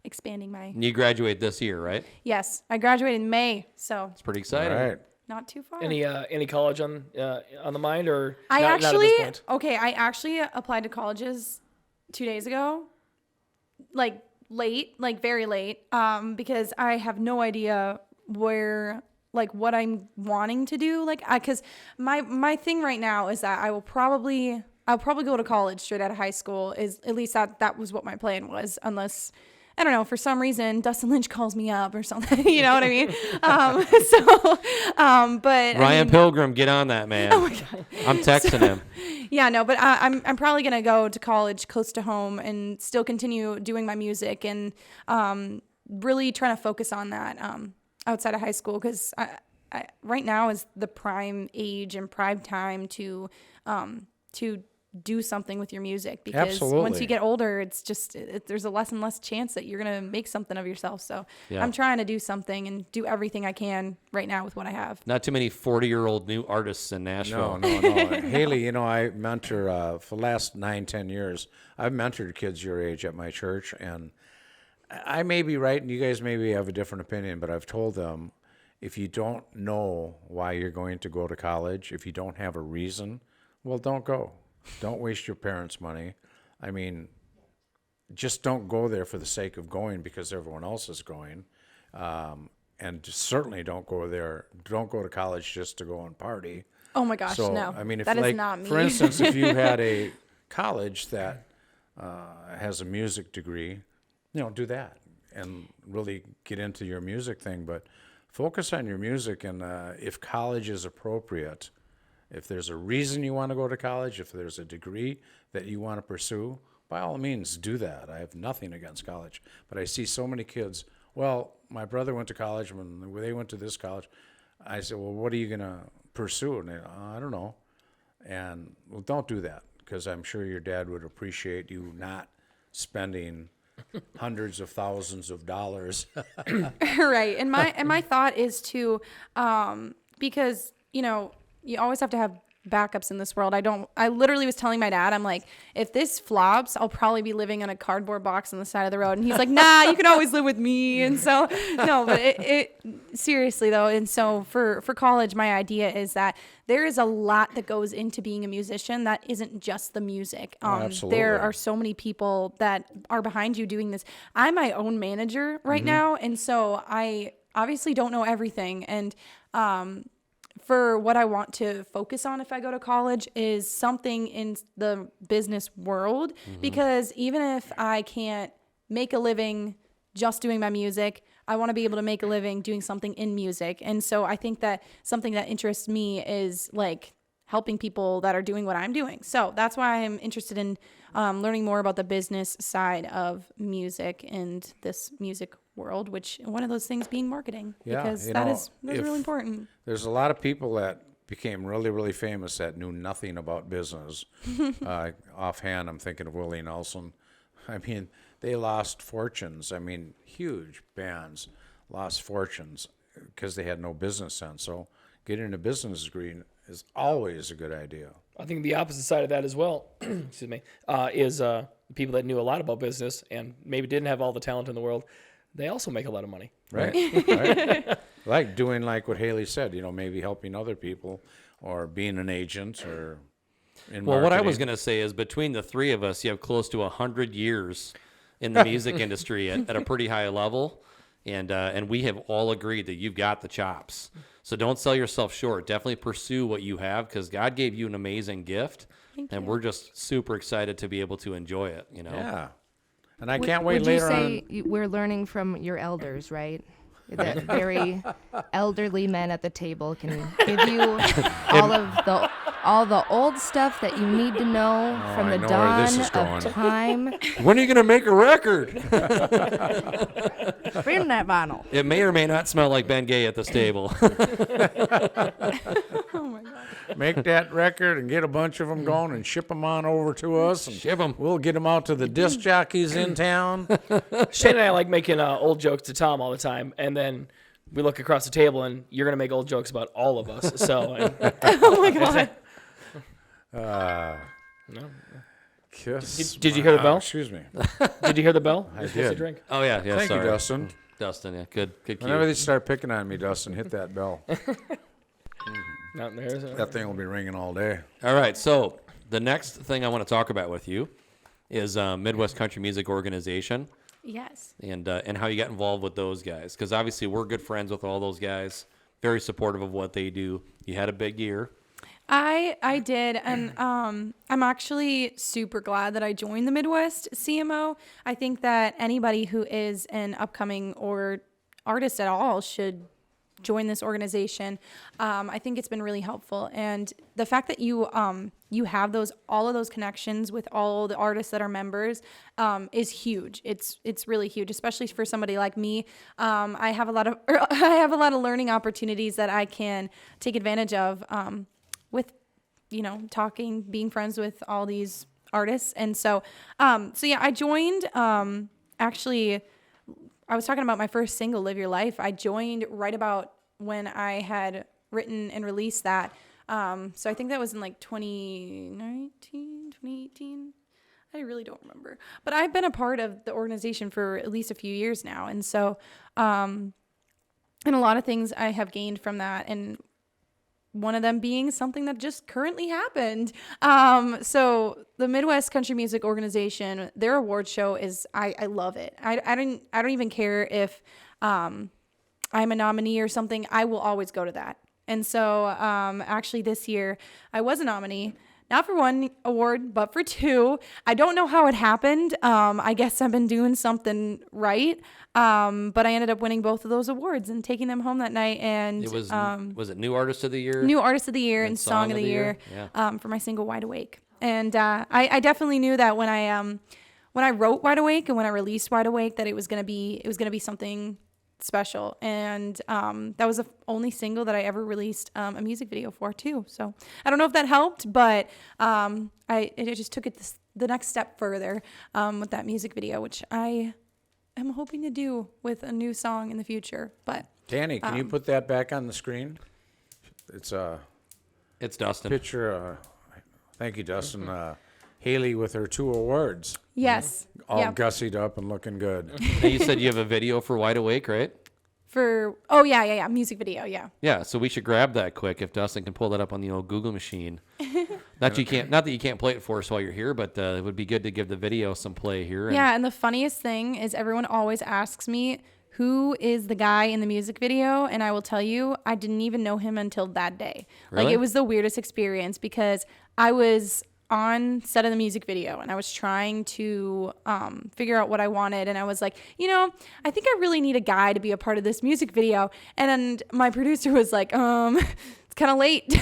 expanding my... You graduate this year, right? Yes, I graduated in May, so It's pretty exciting. All right. not too far. Any college on the mind, or I not actually, at this point? okay, I actually applied to colleges 2 days ago, like late, like very late, because I have no idea where, like what I'm wanting to do. Like, cause my thing right now is that I'll probably go to college straight out of high school, is at least that was what my plan was, unless, I don't know, for some reason Dustin Lynch calls me up or something, you know what I mean? But Ryan Pilgrim, get on that, man. Oh my God. I'm texting him. Yeah, no, but I'm probably gonna go to college close to home and still continue doing my music, and really trying to focus on that outside of high school, because I right now is the prime age and prime time to do something with your music, because Absolutely. once you get older, it's just there's a less and less chance that you're gonna make something of yourself. So Yeah. I'm trying to do something and do everything I can right now with what I have. Not too many 40-year-old new artists in Nashville. No. Hailey, I mentor for the last 9-10 years. I've mentored kids your age at my church, and I may be right, and you guys maybe have a different opinion, but I've told them, if you don't know why you're going to go to college, if you don't have a reason, well, don't go. Don't waste your parents' money. I mean, just don't go there for the sake of going because everyone else is going. And certainly don't go there. Don't go to college just to go and party. Oh my gosh, So, no. I mean, if that is like, not me. for instance, if you had a college that has a music degree, do that and really get into your music thing. But focus on your music, and if college is appropriate, if there's a reason you want to go to college, if there's a degree that you want to pursue, by all means, do that. I have nothing against college. But I see so many kids, well, my brother went to college, when they went to this college, I said, well, what are you going to pursue? And they, I don't know. And, well, don't do that, because I'm sure your dad would appreciate you not spending hundreds of thousands of dollars. Right. And my thought is to, because, you always have to have backups in this world. I literally was telling my dad, I'm like, if this flops, I'll probably be living in a cardboard box on the side of the road. And he's like, nah, you can always live with me. And so, no, but it seriously though. And so for college, my idea is that there is a lot that goes into being a musician that isn't just the music. Absolutely. There are so many people that are behind you doing this. I'm my own manager right now. And so I obviously don't know everything. And, for what I want to focus on if I go to college is something in the business world, because even if I can't make a living just doing my music, I want to be able to make a living doing something in music. And so I think that something that interests me is like helping people that are doing what I'm doing. So that's why I'm interested in learning more about the business side of music and this music world, which one of those things being marketing, Yeah, because you that's know, really important. There's a lot of people that became really, really famous that knew nothing about business. Offhand, I'm thinking of Willie Nelson. I mean, they lost fortunes. I mean, huge bands lost fortunes because they had no business sense. So getting a business degree is always a good idea. I think the opposite side of that as well, excuse me, is people that knew a lot about business and maybe didn't have all the talent in the world. They also make a lot of money. Right. Right. Like doing like what Hailey said, you know, maybe helping other people or being an agent or in Well, what I was marketing. going to say is between the three of us, you have close to 100 years in the music industry at a pretty high level. And we have all agreed that you've got the chops. So don't sell yourself short. Definitely pursue what you have, because God gave you an amazing gift. And we're just super excited to be able to enjoy it, you know? Yeah. And I can't wait Would later you on. say we're learning from your elders, right? That very elderly men at the table can give you all the old stuff that you need to know from I the know where this dawn is going. of time. When are you going to make a record? Bring that vinyl. It may or may not smell like Ben Gay at this table. Make that record and get a bunch of them going and ship them on over to us. And Ship 'em. We'll get them out to the disc jockeys in town. Shane and I like making old jokes to Tom all the time, and then we look across the table, and you're gonna make old jokes about all of us. So, Oh my God. Kiss. Did you hear the bell? Excuse me. Did you hear the bell? I You're supposed to did. drink. Oh, yeah. Thank sorry. you, Dustin. Dustin, yeah. Good cue. Whenever they start picking on me, Dustin, hit that bell. No, there's That thing will be ringing all day. All right, so the next thing I want to talk about with you is Midwest Country Music Organization Yes. and how you got involved with those guys. Because obviously we're good friends with all those guys, very supportive of what they do. You had a big year. I did, and I'm actually super glad that I joined the Midwest CMO. I think that anybody who is an upcoming or artist at all should join this organization. I think it's been really helpful, and the fact that you have all of those connections with all the artists that are members is huge. It's really huge, especially for somebody like me. I have a lot of learning opportunities that I can take advantage of with talking, being friends with all these artists, and so yeah, I joined. Actually, I was talking about my first single, Live Your Life. I joined right about when I had written and released that. So I think that was in like 2019, 2018. I really don't remember. But I've been a part of the organization for at least a few years now. And so, and a lot of things I have gained from that. And one of them being something that just currently happened. So the Midwest Country Music Organization, their award show is, I love it. I don't even care if I'm a nominee or something. I will always go to that. And so actually this year I was a nominee, not for one award, but for two. I don't know how it happened. I guess I've been doing something right. But I ended up winning both of those awards and taking them home that night. And It was it New Artist of the Year? New Artist of the Year and Song of the Year Yeah. for my single Wide Awake. And I definitely knew that when I wrote Wide Awake and when I released Wide Awake that it was gonna be something special. And that was the only single that I ever released a music video for too. So I don't know if that helped, but it just took it the next step further with that music video, which I am hoping to do with a new song in the future. But Danny, can you put that back on the screen? It's a It's Dustin. picture. Thank you, Dustin. Hailey with her 2 awards, yes, all yeah. gussied up and looking good. Now, you said you have a video for Wide Awake, right? Yeah, music video, yeah. Yeah, so we should grab that quick if Dustin can pull that up on the old Google machine. Not that you can't play it for us while you're here, but it would be good to give the video some play here. Yeah, and the funniest thing is everyone always asks me, who is the guy in the music video? And I will tell you, I didn't even know him until that day. Really? Like, it was the weirdest experience because I was on set of the music video and I was trying to figure out what I wanted. And I was like, I think I really need a guy to be a part of this music video. And my producer was like, it's kind of late.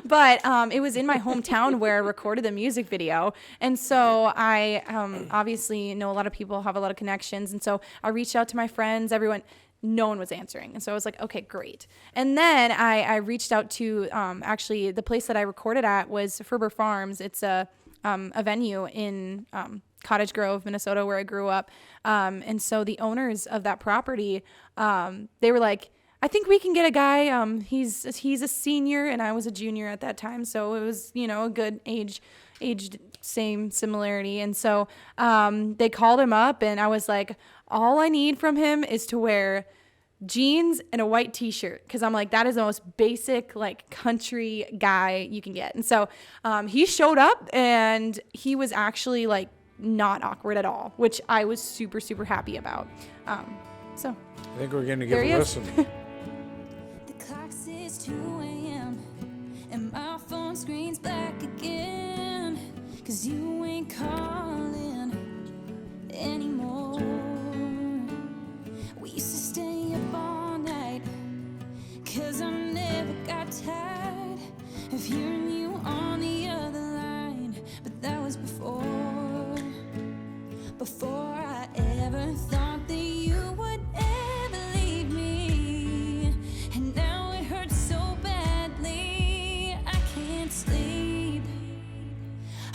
But it was in my hometown where I recorded the music video. And so I obviously know a lot of people, have a lot of connections. And so I reached out to my friends, everyone. No one was answering. And so I was like, okay, great. And then I reached out to, actually the place that I recorded at was Ferber Farms. It's a venue in Cottage Grove, Minnesota, where I grew up. And so the owners of that property, they were like, I think we can get a guy. He's a senior and I was a junior at that time. So it was, a good aged same similarity. And so they called him up and I was like, all I need from him is to wear jeans and a white t-shirt. Cause I'm like, that is the most basic, like, country guy you can get. And so he showed up and he was actually like not awkward at all, which I was super, super happy about. So I think we're going to give there he a is. listen. The clock says 2 a.m. and my phone screen's black again. Cause you ain't calling anymore. We used to stay up all night. Cause I never got tired of hearing you on the other line. But that was before I ever thought that you would ever leave me. And now it hurts so badly I can't sleep.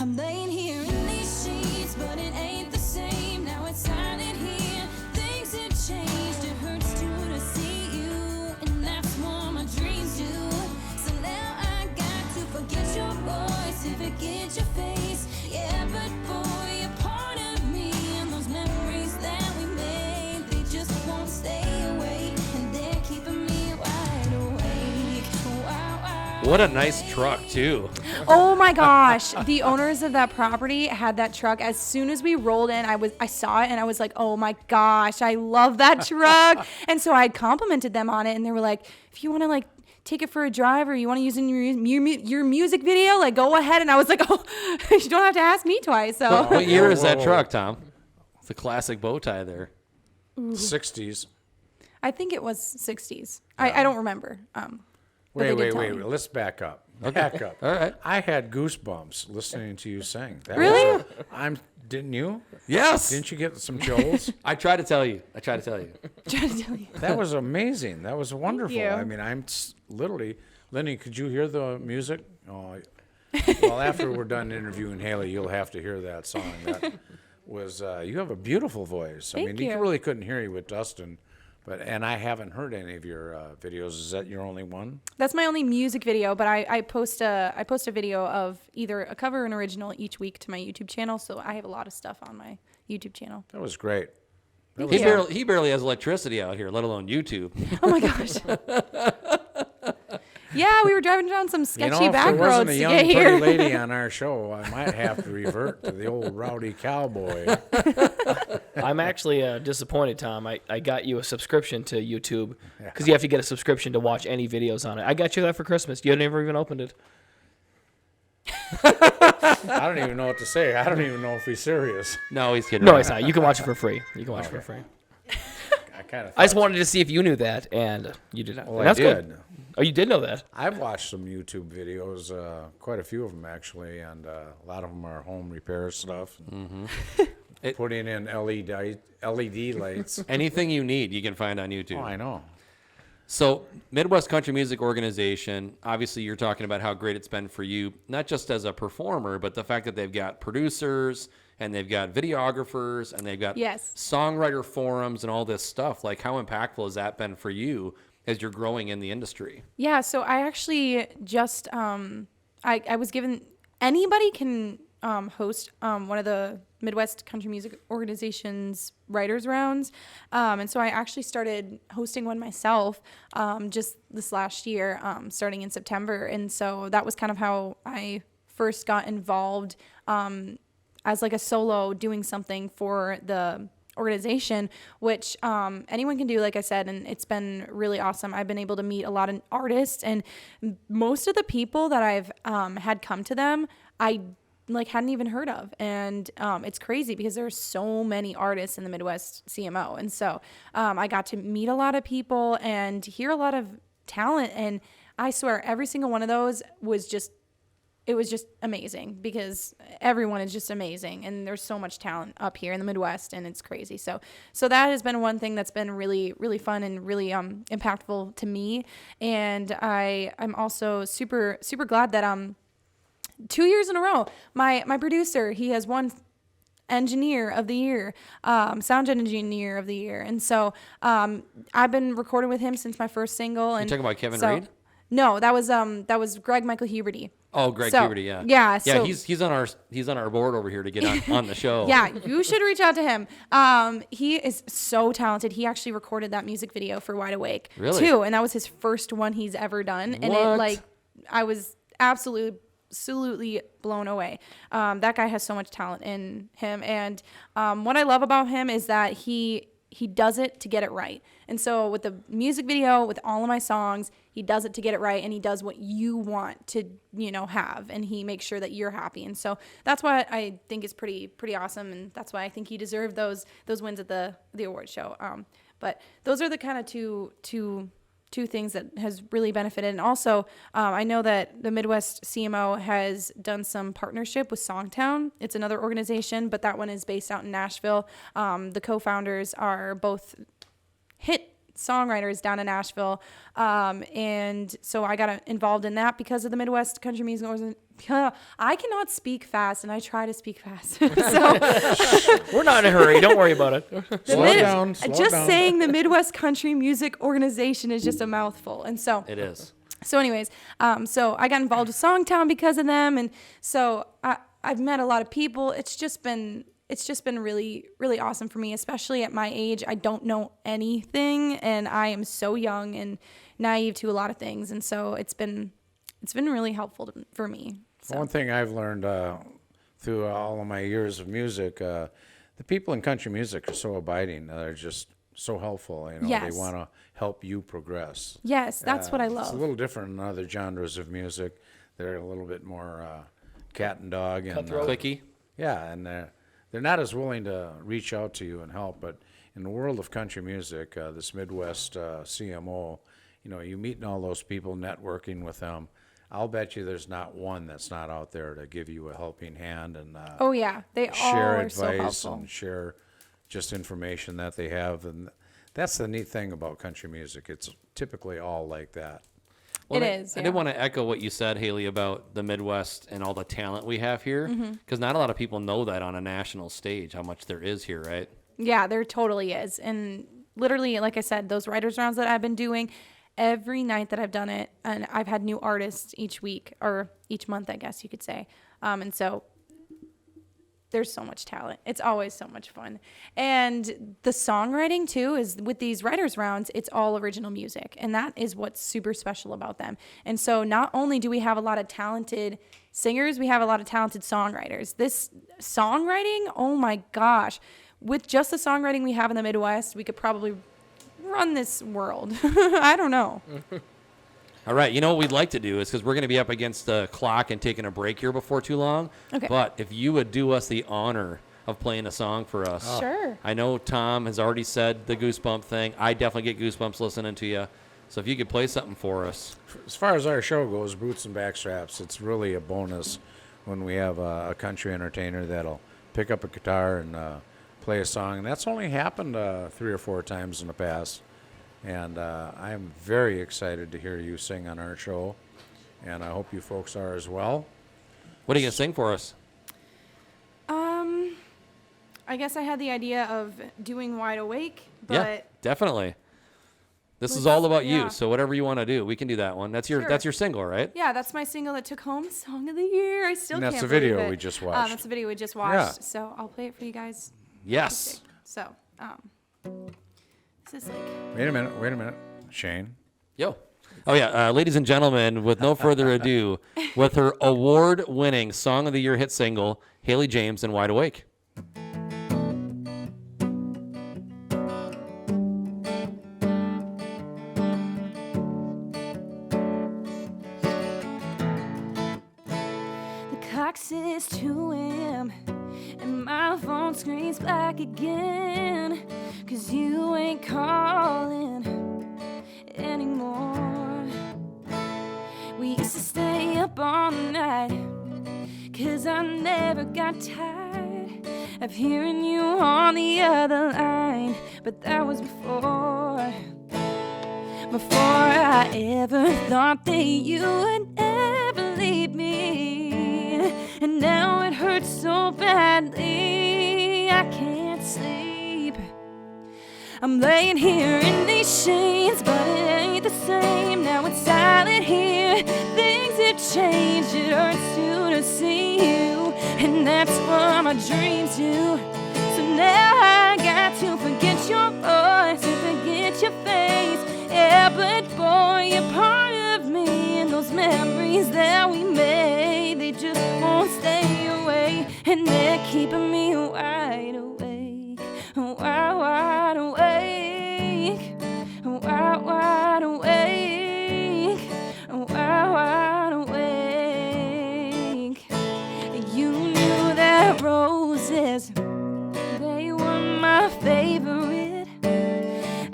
I'm laying here in these sheets, but it ain't the same. Now it's silent here. Things have changed. It hurts too to see you, and that's what my dreams do. So now I got to forget your voice and forget your face. Yeah, but boy, a part of me and those memories that we made, they just won't stay away, and they're keeping me wide awake. Wow, wow. What a nice truck, too. Oh my gosh. The owners of that property had that truck. As soon as we rolled in, I saw it and I was like, oh my gosh, I love that truck. And so I complimented them on it and they were like, if you want to like take it for a drive or you want to use it in your music video, like go ahead. And I was like, oh, you don't have to ask me twice. So What year is that truck, Tom? It's a classic bow tie there. 60s. I think it was 60s. I don't remember. But they Wait. did tell me. Let's back up. Back up. All right. I had goosebumps listening to you sing. That Really? Didn't you? Yes. Didn't you get some chills? I tried to tell you. Trying to tell you. That was amazing. That was wonderful. you. I mean, literally, Lenny, could you hear the music? Oh, well, after we're done interviewing Hailey, you'll have to hear that song. That was, you have a beautiful voice. I Thank mean, you. really couldn't hear you with Dustin. And I haven't heard any of your videos. Is that your only one? That's my only music video, but I post a video of either a cover or an original each week to my YouTube channel. So I have a lot of stuff on my YouTube channel. That was great. He barely has electricity out here, let alone YouTube. Oh my gosh. Yeah, we were driving down some sketchy if back there wasn't roads a to young, get pretty here. lady on our show, I might have to revert to the old rowdy cowboy. I'm actually disappointed, Tom. I got you a subscription to YouTube because you have to get a subscription to watch any videos on it. I got you that for Christmas. You never even opened it. I don't even know what to say. I don't even know if he's serious. No, he's kidding. No, around. it's not. You can watch it for free. You can watch it for free. I I just wanted to see if you knew that, and you did not. Well, And that's I did. good. Oh, you did know that? I've watched some YouTube videos, quite a few of them actually, and a lot of them are home repair stuff. Mm-hmm. Putting in LED lights. Anything you need, you can find on YouTube. Oh, I know. So, Midwest Country Music Organization, obviously you're talking about how great it's been for you, not just as a performer, but the fact that they've got producers and they've got videographers and they've got Yes. songwriter forums and all this stuff. Like, how impactful has that been for you as you're growing in the industry? Yeah, so I actually just I was given anybody can host one of the Midwest Country Music Organization's writers rounds, and so I actually started hosting one myself just this last year, starting in September, and so that was kind of how I first got involved as like a solo doing something for the organization, which anyone can do, like I said, and it's been really awesome. I've been able to meet a lot of artists, and most of the people that I've had come to them, I hadn't even heard of. And it's crazy because there are so many artists in the Midwest CMO. And so I got to meet a lot of people and hear a lot of talent. And I swear every single one of those was just amazing, because everyone is just amazing. And there's so much talent up here in the Midwest, and it's crazy. So that has been one thing that's been really, really fun and really impactful to me. And I'm also super, super glad that 2 years in a row, my producer, he has won engineer of the year, sound engineer of the year. And so I've been recording with him since my first single. And you talking about Kevin Reed? No, that was Greg Michael Huberty. Oh, Greg Huberty, yeah. Yeah. So, he's on our board over here to get on the show. Yeah, you should reach out to him. He is so talented. He actually recorded that music video for Wide Awake too, and that was his first one he's ever done. And I was absolutely blown away. That guy has so much talent in him, and what I love about him is that he does it to get it right. And so with the music video, with all of my songs, he does it to get it right, and he does what you want to, have, and he makes sure that you're happy. And so that's what I think is pretty awesome, and that's why I think he deserved those wins at the award show. But those are the kind of two things that has really benefited. And also, I know that the Midwest CMO has done some partnership with Songtown. It's another organization, but that one is based out in Nashville. The co-founders are both hit songwriters down in Nashville. And so I got involved in that because of the Midwest Country Music Organization. I cannot speak fast, and I try to speak fast. So we're not in a hurry. Don't worry about it. Slow down. Saying the Midwest Country Music Organization is just a mouthful. And so it is. So anyways, so I got involved with Songtown because of them. And so I've met a lot of people. It's just been really, really awesome for me, especially at my age. I don't know anything, and I am so young and naive to a lot of things. And so it's been really helpful for me. So. One thing I've learned through all of my years of music, the people in country music are so abiding. They're just so helpful. Yes. They want to help you progress. Yes, that's what I love. It's a little different than other genres of music. They're a little bit more cat and dog and clicky. Yeah, and they're not as willing to reach out to you and help. But in the world of country music, this Midwest CMO, you meeting all those people, networking with them. I'll bet you there's not one that's not out there to give you a helping hand and oh yeah, they all share are advice so helpful. And share just information that they have, and that's the neat thing about country music. It's typically all like that. Well, it is. I did want to echo what you said, Hailey, about the Midwest and all the talent we have here, because not a lot of people know that on a national stage, how much there is here, right? Yeah, there totally is. And literally, like I said, those writers' rounds that I've been doing, every night that I've done it, and I've had new artists each week, or each month, I guess you could say. And so there's so much talent. It's always so much fun. And the songwriting too is with these writers rounds, it's all original music. And that is what's super special about them. And so not only do we have a lot of talented singers, we have a lot of talented songwriters. This songwriting, oh my gosh, with just the songwriting we have in the Midwest, we could probably run this world. I don't know. All right, what we'd like to do is, because we're going to be up against the clock and taking a break here before too long. Okay. But if you would do us the honor of playing a song for us. Sure. I know Tom has already said the goosebump thing. I definitely get goosebumps listening to you. So if you could play something for us. As far as our show goes, Boots and Backstraps, it's really a bonus when we have a country entertainer that'll pick up a guitar and play a song. And that's only happened 3 or 4 times in the past. And I am very excited to hear you sing on our show, and I hope you folks are as well. What are you going to sing for us? I guess I had the idea of doing Wide Awake, but... Yeah, definitely. This is all about yeah. you, so whatever you want to do, we can do that one. That's your single, right? Yeah, that's my single that took home Song of the Year. I still And can't that's the believe video it. we just watched. That's the video we just watched, Yeah. so I'll play it for you guys. Yes. So, this is like... Wait a minute. Shane. Yo. Oh, yeah. Ladies and gentlemen, with no further ado, with her award-winning Song of the Year hit single, Hailey James and Wide Awake. clock says 2 a.m. and my phone screens black again, 'cause you ain't calling anymore. We used to stay up all night, 'cause I never got tired of hearing you on the other line. But that was before I ever thought that you would ever leave me. And now it hurts so badly, I can't sleep. I'm laying here in these sheets, but it ain't the same. Now it's silent here, things have changed. It hurts to see you, and that's what my dreams do. So now I got to forget your voice and forget your face. Yeah, but boy, you're part of me, and those memories that we made, they just won't stay away, and they're keeping me wide awake, wide awake, wide awake, wide awake. You knew that roses, they were my favorite.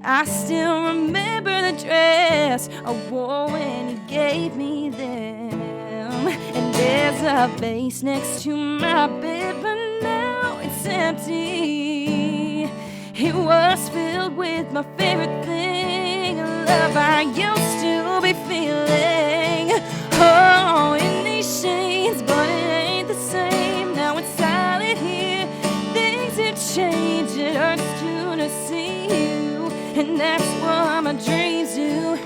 I still remember the dress I wore when you gave me them. And there's a vase next to my bed, but now it's empty. It was filled with my favorite thing, a love I used to be feeling. Oh, in these sheets, but it ain't the same. Now it's silent here, things have changed. It hurts to see you, and that's what my dreams do.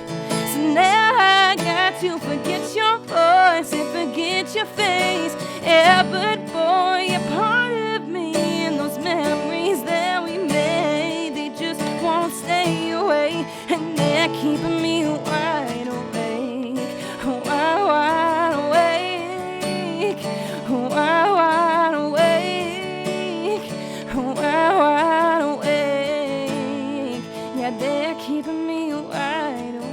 So now I got to forget your voice and forget your face. Yeah, but boy, you're part of me, and those memories that we made, they just won't stay away, and they're keeping me wide awake, wide awake, wide awake, wide awake. Yeah, they're keeping me wide awake.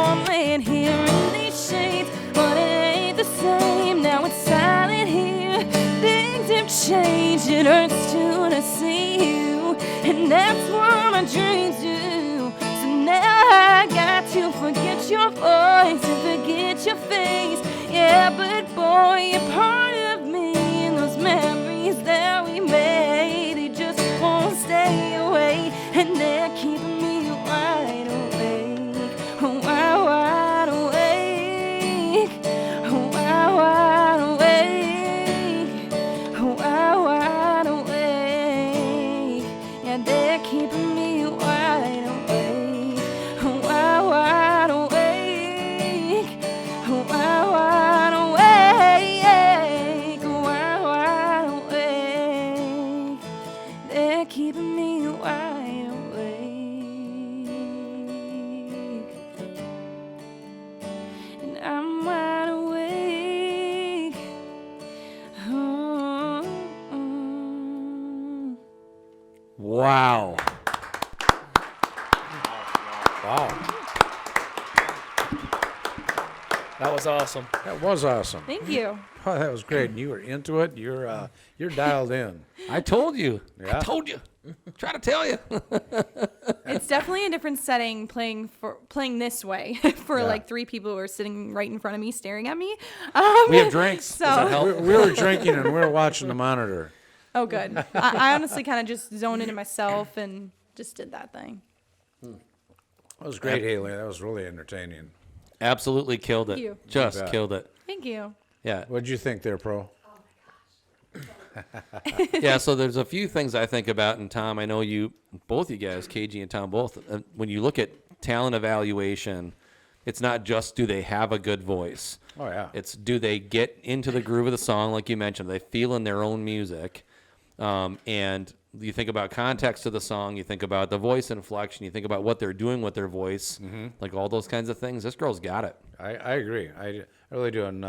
I'm laying here in these shades, but it ain't the same. Now it's silent here, things have changed. It hurts to see you, and that's what my dreams do. So now I got to forget your voice and forget your face. Yeah, but boy, you're part of me, and those memories that we made, they just won't stay away, and they're keeping me wide awake, wide awake, wide awake, wide awake. Yeah, they're keeping me wide awake, wide awake, wide awake, wide awake. They're keeping me wide awake, and I'm wide awake. Oh, oh. Wow. Wow. That was awesome. That was awesome. Thank you. Oh, that was great. And you were into it. You're dialed in. I told you. Yeah. I told you. Try to tell you. It's definitely a different setting playing this way for Yeah. like 3 people who are sitting right in front of me staring at me. We have drinks. So, Does that help? We were drinking and we were watching the monitor. oh, good. I honestly kind of just zoned into myself and just did that thing. That was great, Hailey. That was really entertaining. Absolutely killed it. Thank you. Just You bet. killed it. Thank you. Yeah. What'd you think there, Pro? Yeah, so there's a few things I think about, and Tom, I know you, both you guys, KG and Tom, both, when you look at talent evaluation, it's not just do they have a good voice. Oh, yeah. It's do they get into the groove of the song, like you mentioned, they feel in their own music, and you think about context of the song, you think about the voice inflection, you think about what they're doing with their voice, like all those kinds of things. This girl's got it. I agree. I really do. And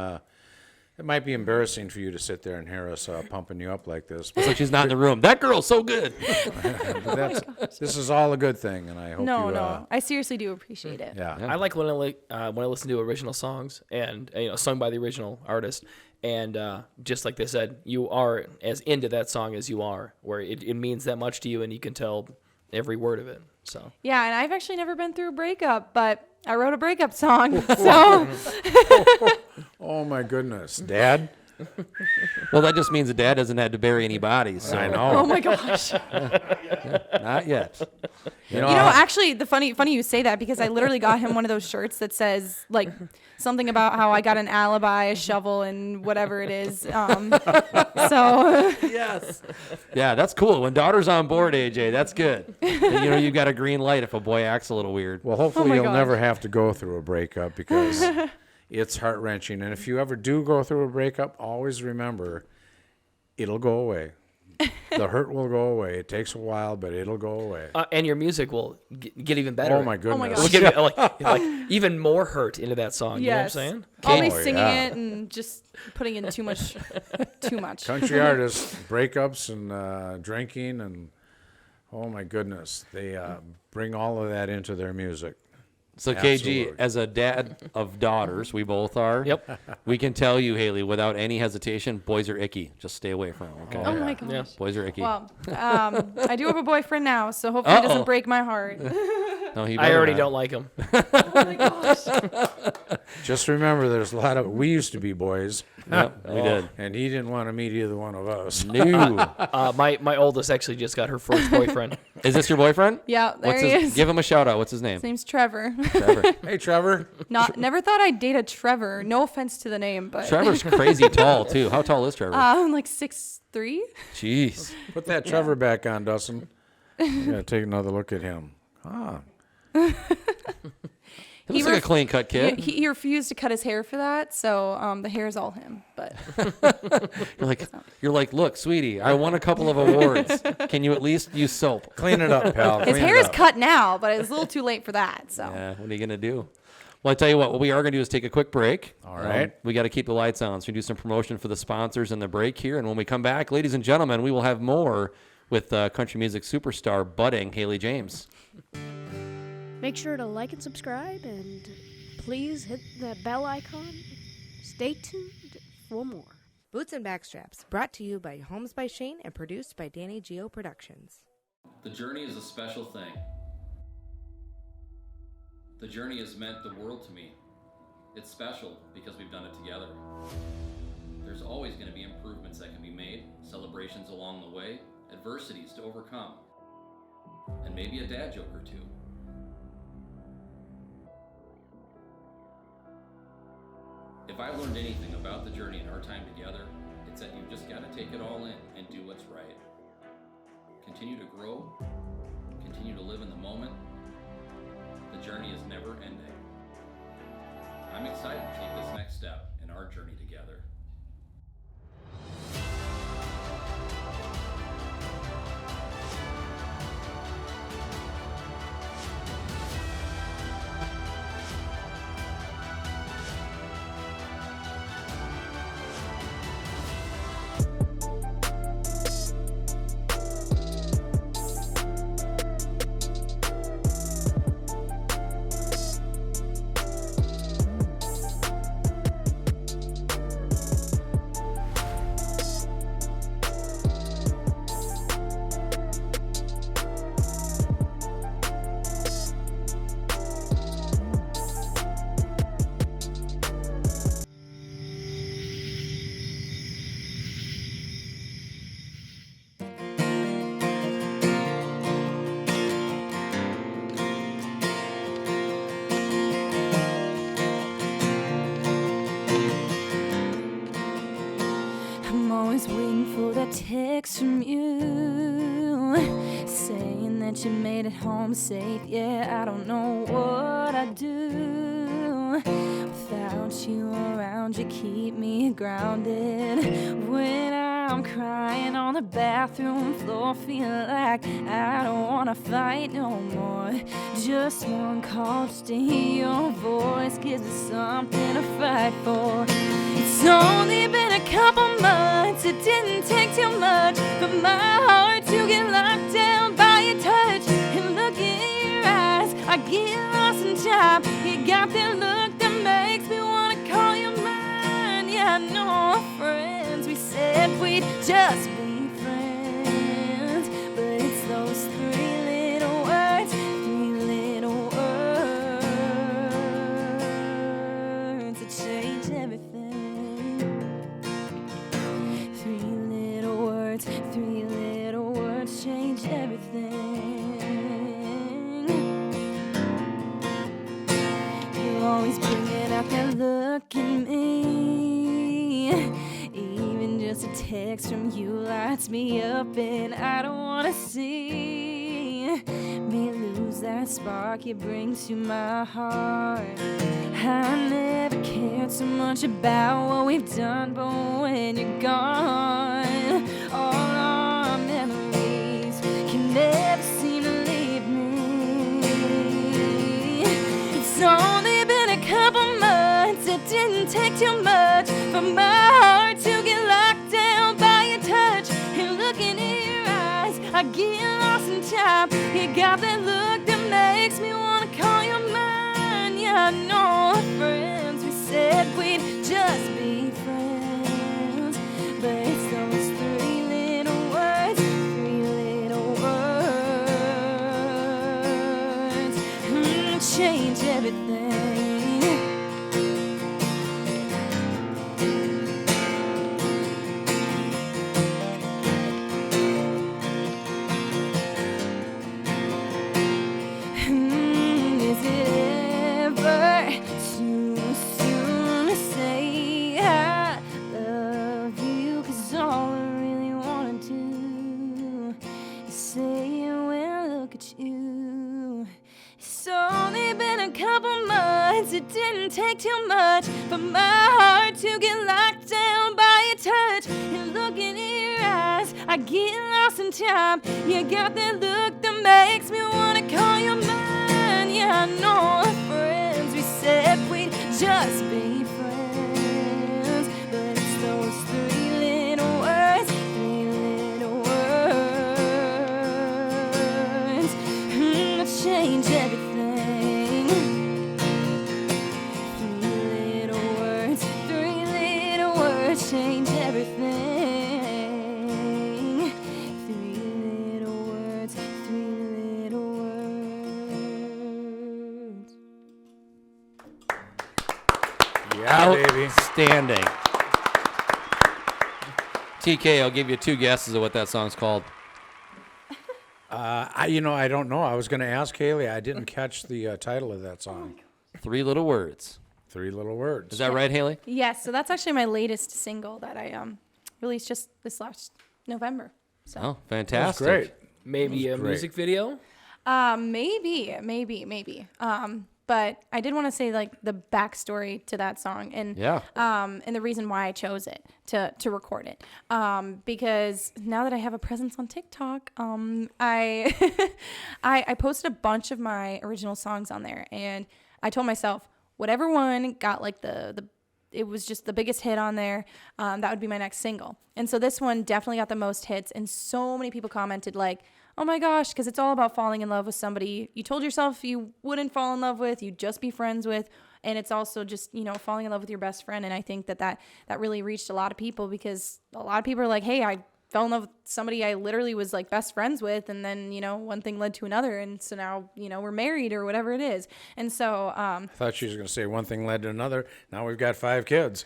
It might be embarrassing for you to sit there and hear us pumping you up like this. So she's not in the room. That girl's so good. But this is all a good thing, and I hope No. I seriously do appreciate it. Yeah. I like when I listen to original songs and sung by the original artist, and just like they said, you are as into that song as you are, where it means that much to you, and you can tell every word of it. So Yeah, and I've actually never been through a breakup, but I wrote a breakup song. So Oh my goodness, Dad. Well, that just means the dad doesn't have to bury any bodies. So I know. oh my gosh. not yet. You know, Actually, the funny you say that, because I literally got him one of those shirts that says like something about how I got an alibi, a shovel, and whatever it is. So Yes. Yeah, that's cool. When daughter's on board, AJ, that's good. And, you've got a green light if a boy acts a little weird. well, hopefully my you'll gosh. never have to go through a breakup because it's heart-wrenching. And if you ever do go through a breakup, always remember, it'll go away. The hurt will go away. It takes a while, but it'll go away. and your music will get even better. Oh my goodness. It'll give you like even more hurt into that song. yes, You know what I'm saying? I'll be Oh, singing yeah. it and just putting in too much. Country artists, breakups and drinking, and oh my goodness, they bring all of that into their music. So, Absolutely. KG, as a dad of daughters, we both are. Yep. We can tell you, Haley, without any hesitation, boys are icky. Just stay away from them, okay? Oh my gosh. Yeah. Boys are icky. Well, I do have a boyfriend now, so hopefully it Uh-oh. doesn't break my heart. No, he I better already not. don't like him. Just remember, there's a lot of, we used to be boys. Yep, we did. And he didn't want to meet either one of us. No. My oldest actually just got her first boyfriend. Is this your boyfriend? Yeah, there What's he his, is. Give him a shout out. What's his name? His name's Trevor. Trevor. Hey, Trevor. Never thought I'd date a Trevor. No offense to the name, but Trevor's crazy tall, too. How tall is Trevor? I'm like 6'3". Jeez. Put that Trevor back on, Dustin. You gotta take another look at him. Ah. He looks like a clean cut kid. He refused to cut his hair for that, so the hair is all him. But You're like, look, sweetie, I won a couple of awards. Can you at least use soap? Clean it up, pal. his Clean hair it is up. cut now, but it's a little too late for that. So Yeah, what are you going to do? Well, I tell you what we are going to do is take a quick break. All right. We got to keep the lights on. So we do some promotion for the sponsors in the break here. And when we come back, ladies and gentlemen, we will have more with country music superstar budding Hailey James. Make sure to like and subscribe, and please hit that bell icon. Stay tuned for more. Boots and Backstraps, brought to you by Homes by Shane and produced by Danny Geo Productions. The journey is a special thing. The journey has meant the world to me. It's special because we've done it together. There's always going to be improvements that can be made, celebrations along the way, adversities to overcome, and maybe a dad joke or two. If I learned anything about the journey in our time together, it's that you've just got to take it all in and do what's right. Continue to grow, continue to live in the moment. The journey is never ending. I'm excited to take this next step in our journey together. I'm always waiting for that text from you, saying that you made it home safe. Yeah, I don't know what I'd do without you around. You keep me grounded when I'm crying on the the bathroom floor, feel like I don't wanna fight no more. Just one call just to hear your voice gives us something to fight for. It's only been a couple months, it didn't take too much for my heart to get locked down by your touch. And look in your eyes, I get lost in time. You got that look that makes me wanna call you mine. Yeah, I know our friends, we said we'd just be friends, but it's those three little words that change everything. Three little words change everything. You're always bringing out that look in me. Even just a text from you lights me up, and I don't wanna see me lose that spark you bring to my heart. I never cared so much about what we've done, but when you're gone, all our memories can never seem to leave me. It's only been a couple months, it didn't take too much for my heart to get locked down by your touch. And looking in your eyes, I get lost in time. You got that look that makes me wanna call you mine. Yeah, I know our friends, we said we'd just be friends, but it's those three little words change everything. Is it ever too soon to say I love you? 'Cause all I really wanna do is say it when I look at you. It's only been a couple months, it didn't take too much for my heart to get locked down by your touch. And looking in your eyes, I get lost in time. You got that look that makes me wanna call you mine. Yeah, I know our friends, we said we'd just be friends, but it's those three little words that change everything. Three little words change everything. Three little words. Yeah, baby. Outstanding. TK, I'll give you two guesses of what that song's called. I don't know. I was going to ask Hailey. I didn't catch the title of that song. Three Little Words. Three Little Words. Is that right, Hailey? Yes, so that's actually my latest single that I released just this last November. So Oh, fantastic. That's great. Maybe a great. music video. maybe. But I did want to say like the backstory to that song and and the reason why I chose it to record it. Because now that I have a presence on TikTok, I I posted a bunch of my original songs on there, and I told myself whatever one got like it was just the biggest hit on there, that would be my next single. And so this one definitely got the most hits, and so many people commented like, oh my gosh, because it's all about falling in love with somebody you told yourself you wouldn't fall in love with, you'd just be friends with. And it's also just, falling in love with your best friend. And I think that really reached a lot of people, because a lot of people are like, hey, I fell in love with somebody I literally was like best friends with. And then, one thing led to another. And so now, we're married or whatever it is. And so, I thought she was going to say one thing led to another. Now we've got 5 kids.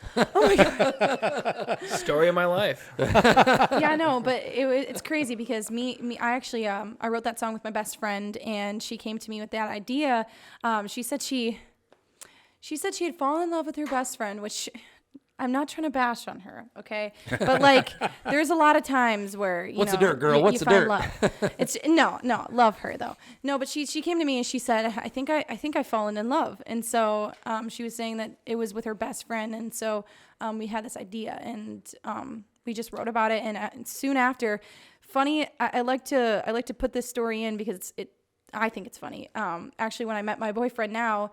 Story of my life. yeah, no, but it's crazy because I actually, I wrote that song with my best friend, and she came to me with that idea. She said she had fallen in love with her best friend, which I'm not trying to bash on her, okay? But like, there's a lot of times where What's the dirt, girl? What's the dirt? Love. It's no, love her though. No, but she came to me and she said, I think I've fallen in love, and so she was saying that it was with her best friend, and so we had this idea, and we just wrote about it, and soon after, funny, I like to put this story in because I think it's funny. Actually, when I met my boyfriend now,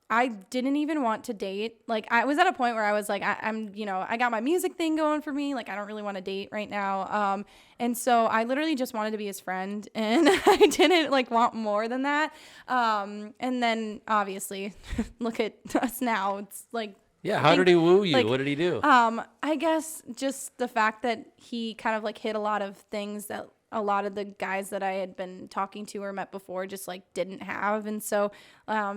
I didn't even want to date. Like, I was at a point where I was like, I'm, I got my music thing going for me. Like, I don't really want to date right now. And so I literally just wanted to be his friend, and I didn't like want more than that. And then obviously, look at us now. It's like, Yeah, how did he woo you? like, What did he do? I guess just the fact that he kind of like hit a lot of things that a lot of the guys that I had been talking to or met before just like didn't have. And so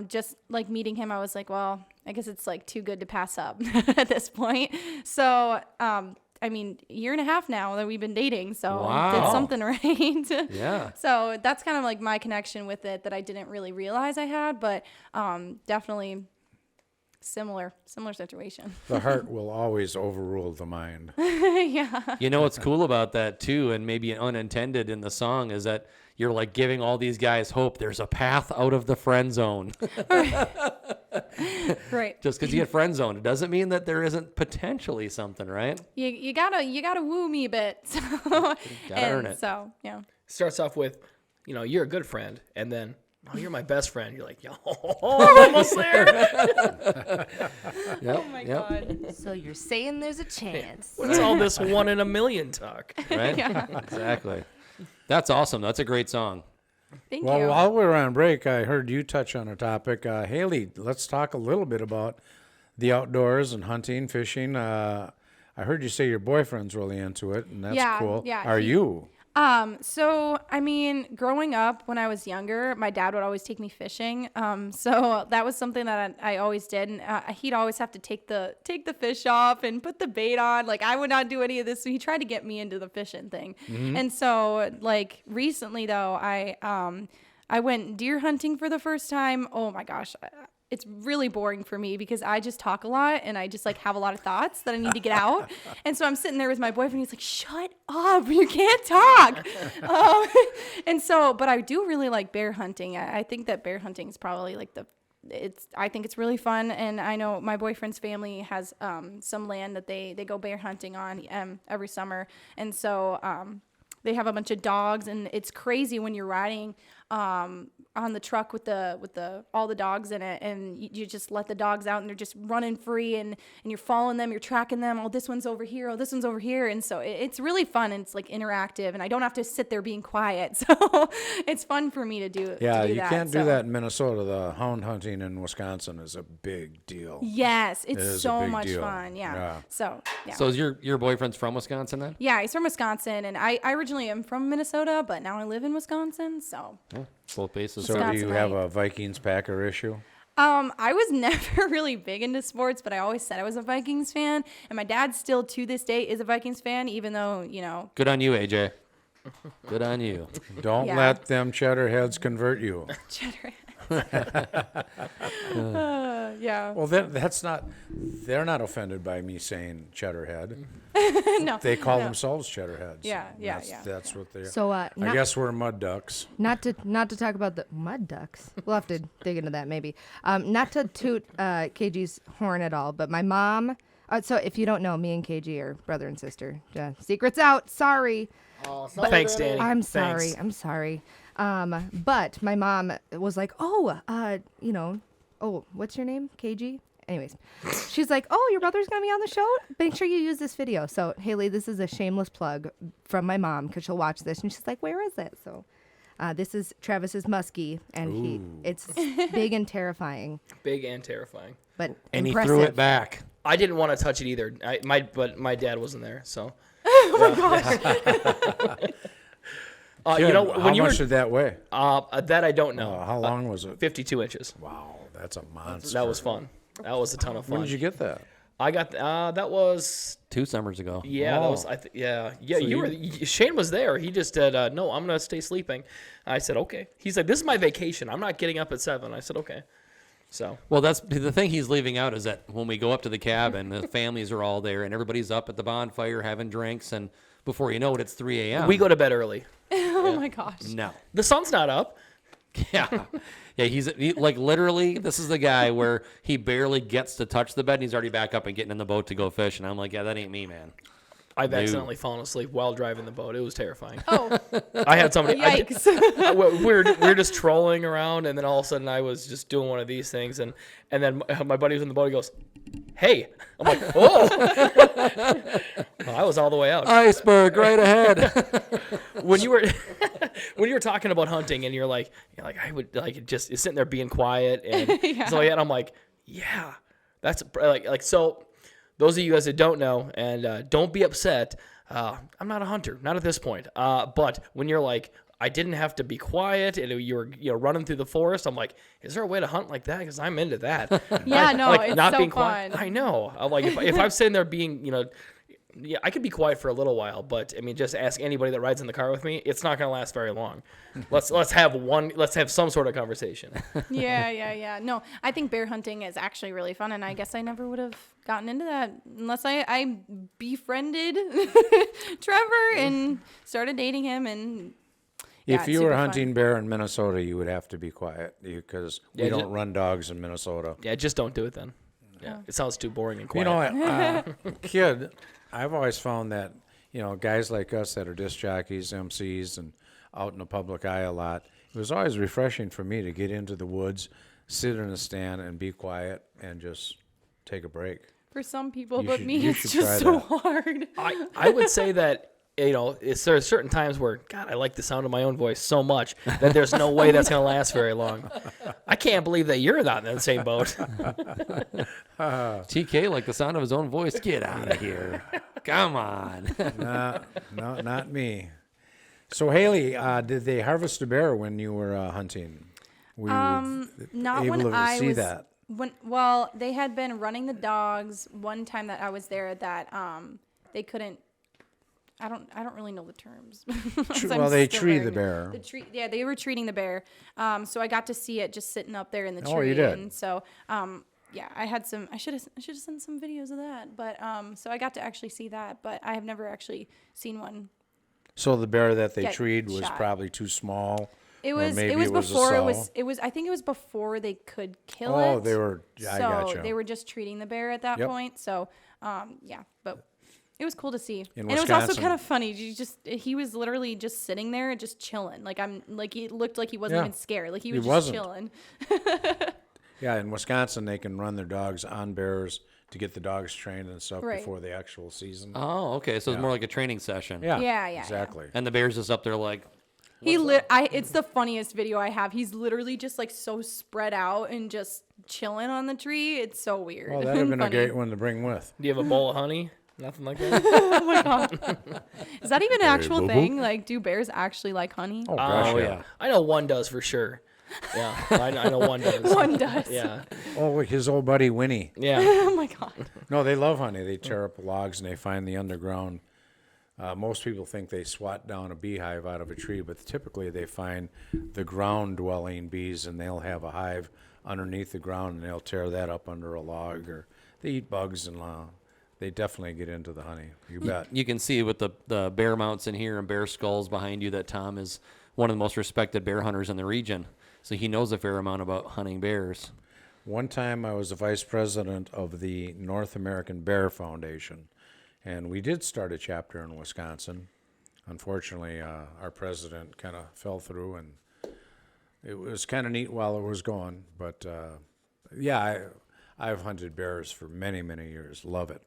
just like meeting him, I was like, well, I guess it's like too good to pass up at this point. So, I mean, a year and a half now that we've been dating, so Wow. did something right. Yeah. So that's kind of like my connection with it that I didn't really realize I had, but definitely similar situation. The heart will always overrule the mind. Yeah. You know what's cool about that too, and maybe unintended in the song, is that you're like giving all these guys hope. There's a path out of the friend zone. Right. Just because you get friend zoned, it doesn't mean that there isn't potentially something, right? You gotta woo me a bit. So, Gotta earn it. So yeah. Starts off with, you're a good friend, and then, oh, you're my best friend. You're like, yo, I'm almost there. Yep, Oh my yep. God. So you're saying there's a chance. What's all this 1 in a million talk? Right? Exactly. That's awesome. That's a great song. Thank Well, you. while we were on break, I heard you touch on a topic. Hailey, let's talk a little bit about the outdoors and hunting, fishing. I heard you say your boyfriend's really into it, and that's Yeah, cool. yeah, Are you? So I mean, growing up when I was younger, my dad would always take me fishing. So that was something that I always did, and he'd always have to take the fish off and put the bait on. Like, I would not do any of this. So he tried to get me into the fishing thing. And so like recently though, I went deer hunting for the first time. Oh my gosh. It's really boring for me because I just talk a lot and I just like have a lot of thoughts that I need to get out. And so I'm sitting there with my boyfriend. He's like, shut up, you can't talk. And so, but I do really like bear hunting. I think that bear hunting is probably like I think it's really fun. And I know my boyfriend's family has some land that they go bear hunting on every summer. And so they have a bunch of dogs, and it's crazy when you're riding on the truck with all the dogs in it, and you just let the dogs out and they're just running free, and you're following them, you're tracking them. Oh, this one's over here. Oh, this one's over here. And so it's really fun, and it's like interactive, and I don't have to sit there being quiet. So it's fun for me to do. Yeah, to do you that, can't so. do that in Minnesota. The hound hunting in Wisconsin is a big deal. Yes, It it's is a so big much deal. fun. Yeah. Yeah. So yeah. So is your boyfriend's from Wisconsin then? Yeah, he's from Wisconsin, and I originally am from Minnesota, but now I live in Wisconsin. So Both bases. So do you Wisconsinite. have a Vikings-Packer issue? I was never really big into sports, but I always said I was a Vikings fan, and my dad still to this day is a Vikings fan, even though Good on you, AJ. Good on you. Don't Yeah. let them cheddar heads convert you. cheddar. Yeah. Well, that's not. They're not offended by me saying cheddar head. No. They call themselves cheddar heads. Yeah, yeah, yeah. That's what they. So, I guess we're mud ducks. Not to talk about the mud ducks. We'll have to dig into that maybe. Not to toot KG's horn at all, but my mom. So if you don't know, me and KG are brother and sister. Secret's out. Sorry. Thanks, Danny. I'm Thanks. sorry. I'm sorry. But my mom was like, oh, what's your name? KG? Anyways, she's like, oh, your brother's going to be on the show? Make sure you use this video. So, Hailey, this is a shameless plug from my mom because she'll watch this. And she's like, where is it? So, this is Travis's muskie, and it's big and terrifying, Big and terrifying. but And impressive. he threw it back. I didn't want to touch it either. But my dad wasn't there, so. Kid, When how you much were did that weigh? that I don't know. How long was it? 52 inches. Wow, that's a monster. That was fun. That was a ton of fun. When did you get that? I got that was 2 summers ago. yeah that was yeah Shane was there. He just said no, I'm gonna stay sleeping. I said okay. He's like, this is my vacation. I'm not getting up at 7. I said okay. So Well, that's the thing he's leaving out is that when we go up to the cabin, the families are all there and everybody's up at the bonfire having drinks, and before you know it, it's 3 a.m. we go to bed early. Oh my gosh. No. The sun's not up. Yeah. Yeah, he's like literally, this is the guy where he barely gets to touch the bed and he's already back up and getting in the boat to go fish. And I'm like, yeah, that ain't me, man. I've accidentally fallen asleep while driving the boat. It was terrifying. Oh, I had somebody. yikes. We were just trolling around, and then all of a sudden I was just doing one of these things, and then my buddy was in the boat. He goes, "Hey!" I'm like, "Oh!" Well, I was all the way out. Iceberg right ahead. When you were talking about hunting, and you're like I would like just sitting there being quiet, and so yeah, and I'm like, yeah, that's like so. Those of you guys that don't know, and don't be upset, I'm not a hunter, not at this point. But when you're like, I didn't have to be quiet, and you were running through the forest, I'm like, is there a way to hunt like that? Because I'm into that. Yeah, no, like, it's not so being fun. quiet. I know. I'm like, if I'm sitting there being, yeah, I could be quiet for a little while, but I mean, just ask anybody that rides in the car with me. It's not going to last very long. Let's have some sort of conversation. Yeah. No, I think bear hunting is actually really fun, and I guess I never would have gotten into that unless I befriended Trevor and started dating him. And if you it's were super hunting fun. bear in Minnesota, you would have to be quiet because we don't run dogs in Minnesota. Yeah, just don't do it then. Yeah, it sounds too boring and quiet. You know, kid, I've always found that, guys like us that are disc jockeys, MCs, and out in the public eye a lot, it was always refreshing for me to get into the woods, sit in a stand, and be quiet and just take a break. For some people, You but should- me, you it's should just try so that. hard. I would say that there's certain times where God, I like the sound of my own voice so much that there's no way that's gonna last very long. I can't believe that you're not in the same boat. TK like the sound of his own voice. Get out of here. Come on. No, not me. So, Hailey, did they harvest a bear when you were hunting? Were you Not able when to I see was. that? Well, they had been running the dogs one time that I was there that they couldn't. I don't really know the terms. Well, they tree the bear. Yeah, they were treating the bear. So I got to see it just sitting up there in the tree. Oh, you did? And so yeah, I had some. I should have sent some videos of that. But so I got to actually see that. But I have never actually seen one. So the bear that they Get treed was shot. probably too small. It or was. maybe It was before. a It was. I think it was before they could kill it. Oh, they were. I So gotcha. they were just treating the bear at that Yep. point. So, yeah, but it was cool to see, In and it was also Wisconsin. kind of funny. He was literally just sitting there, just chilling. He looked like he wasn't Yeah. even scared. Like he He was just wasn't. chilling. Yeah, in Wisconsin, they can run their dogs on bears to get the dogs trained and stuff Right. before the actual season. Oh, okay. So it's Yeah. more like a training session. Yeah, exactly. And the bear's just up there like, It's the funniest video I have. He's literally just like so spread out and just chilling on the tree. It's so weird. Well, that'd have and been a funny. great one to bring with. Do you have a bowl of honey? Nothing like that. Oh my god, is that even an actual thing? Like, do bears actually like honey? Oh gosh, oh yeah. yeah. I know one does for sure. Yeah, I know one does. One does. Yeah, Oh, his old buddy Winnie. yeah. Oh my god. No, they love honey. They tear up logs and they find the underground. Most people think they swat down a beehive out of a tree, but typically they find the ground-dwelling bees, and they'll have a hive underneath the ground, and they'll tear that up under a log, or they eat bugs, and they definitely get into the honey. You bet. You can see with the bear mounts in here and bear skulls behind you that Tom is one of the most respected bear hunters in the region. So he knows a fair amount about hunting bears. One time I was the vice president of the North American Bear Foundation, and we did start a chapter in Wisconsin. Unfortunately, our president kind of fell through, and it was kind of neat while it was going. But yeah, I've hunted bears for many, many years. Love it.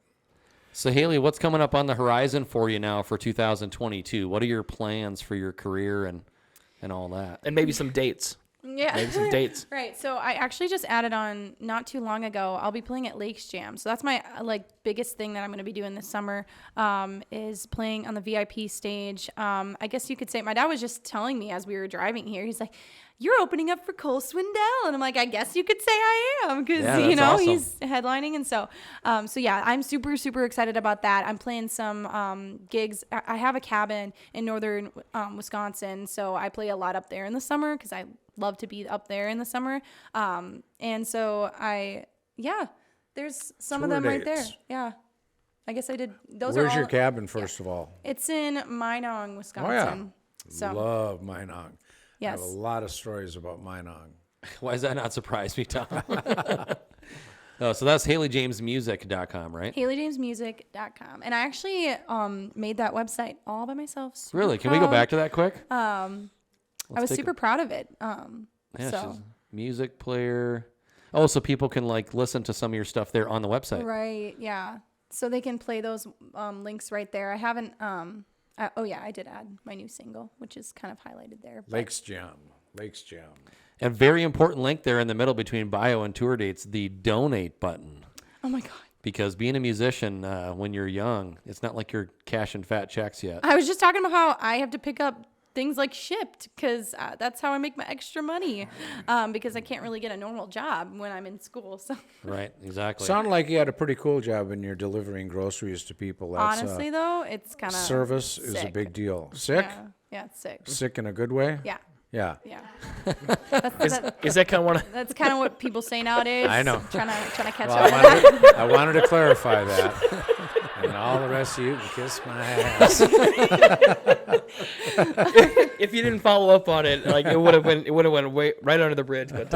So Hailey, what's coming up on the horizon for you now for 2022? What are your plans for your career and all that? And maybe some dates. Yeah. Maybe some dates. Right. So I actually just added on not too long ago. I'll be playing at Lakes Jam. So that's my biggest thing that I'm going to be doing this summer is playing on the VIP stage. I guess you could say my dad was just telling me as we were driving here. He's like, "You're opening up for Cole Swindell," and I'm like, "I guess you could say I am because Yeah, that's awesome. he's headlining." And so yeah, I'm super super excited about that. I'm playing some gigs. I have a cabin in northern Wisconsin, so I play a lot up there in the summer because I love to be up there in the summer. And so there's some of Tour them right there. dates. Yeah. I guess I did. Those Where's are all, your cabin, first of all? It's in Minong, Wisconsin. So Love Minong. I have yes. a lot of stories about Minong. Why does that not surprise me, Tom? So that's HaileyJamesMusic.com, right? HaileyJamesMusic.com. And I actually made that website all by myself. Super Really? Can we go proud. back to that quick? I was super proud of it. Yeah, So she's a music player. Oh, so people can like listen to some of your stuff there on the website. right, yeah. So they can play those links right there. I haven't. I did add my new single, which is kind of highlighted there. but- Lakes Jam. And very important link there in the middle between bio and tour dates, the donate button. Oh my god. Because being a musician when you're young, it's not like you're cashing fat checks yet. I was just talking about how I have to pick up things like Shipped because that's how I make my extra money because I can't really get a normal job when I'm in school. So Right, exactly. Sounded like you had a pretty cool job when you're delivering groceries to people. That's, honestly, though, it's kind of service is a sick. big deal. Sick? Yeah, it's sick. Sick in a good way? Yeah. Yeah. Yeah. Is that kind of one of That's kind of what people say nowadays. I know. Trying to catch Well, up. I wanted to clarify that. And all the rest of you can kiss my ass. if you didn't follow up on it, like it would have went way, right under the bridge, but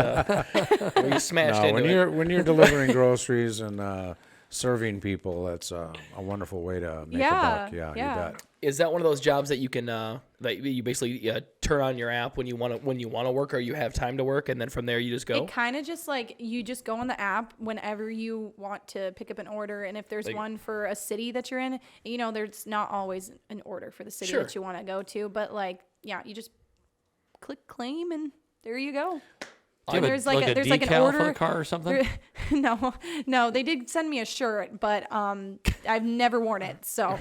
you smashed No, into it. when you're delivering groceries and serving people, that's a wonderful way to make a buck. Yeah, you bet. Is that one of those jobs that you can that you basically turn on your app when you want to work, or you have time to work, and then from there you just go? It kind of just like you just go on the app whenever you want to pick up an order, and if there's one for a city that you're in, there's not always an order for the city that you want to go to, but you just click claim and there you go. Do you have there's a decal order for the car or something? No, they did send me a shirt, but I've never worn it. So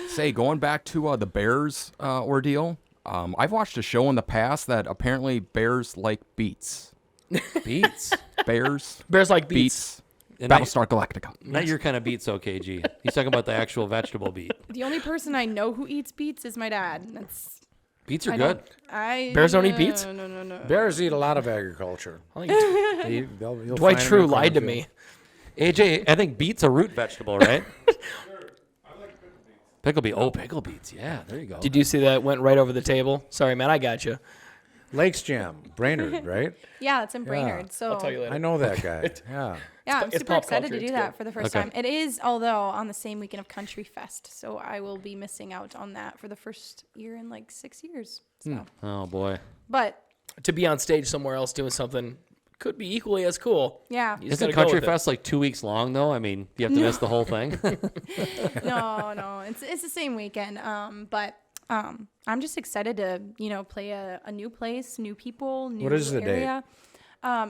Say, going back to the Bears ordeal, I've watched a show in the past that apparently bears like beets. Beets. Bears like beets. And Battlestar Galactica. Not your kind of beets, OKG. He's talking about the actual vegetable beet. the only person I know who eats beets is my dad. Beets are good. Bears don't eat beets? No. Bears eat a lot of agriculture. Dwight Schrute lied to me. AJ, I think beets a root vegetable, right? Pickle beet. Oh, pickle beets. Yeah, there you go. Did you see that went right over the table? Sorry, man, I got you. Lakes Jam, Brainerd, right? Yeah, it's in Brainerd. So I'll tell you later. I know that guy. Yeah. Yeah, I'm it's super pop excited culture, to do it's that good. for the first time. It is, although, on the same weekend of Country Fest, so I will be missing out on that for the first year in like 6 years. So, Oh, boy. but To be on stage somewhere else doing something could be equally as cool. yeah, You just Isn't gotta go Country with it. Fest like 2 weeks long, though? I mean, you have to miss the whole thing. no, it's the same weekend. But I'm just excited to play a new place, new people, new What is the date? area.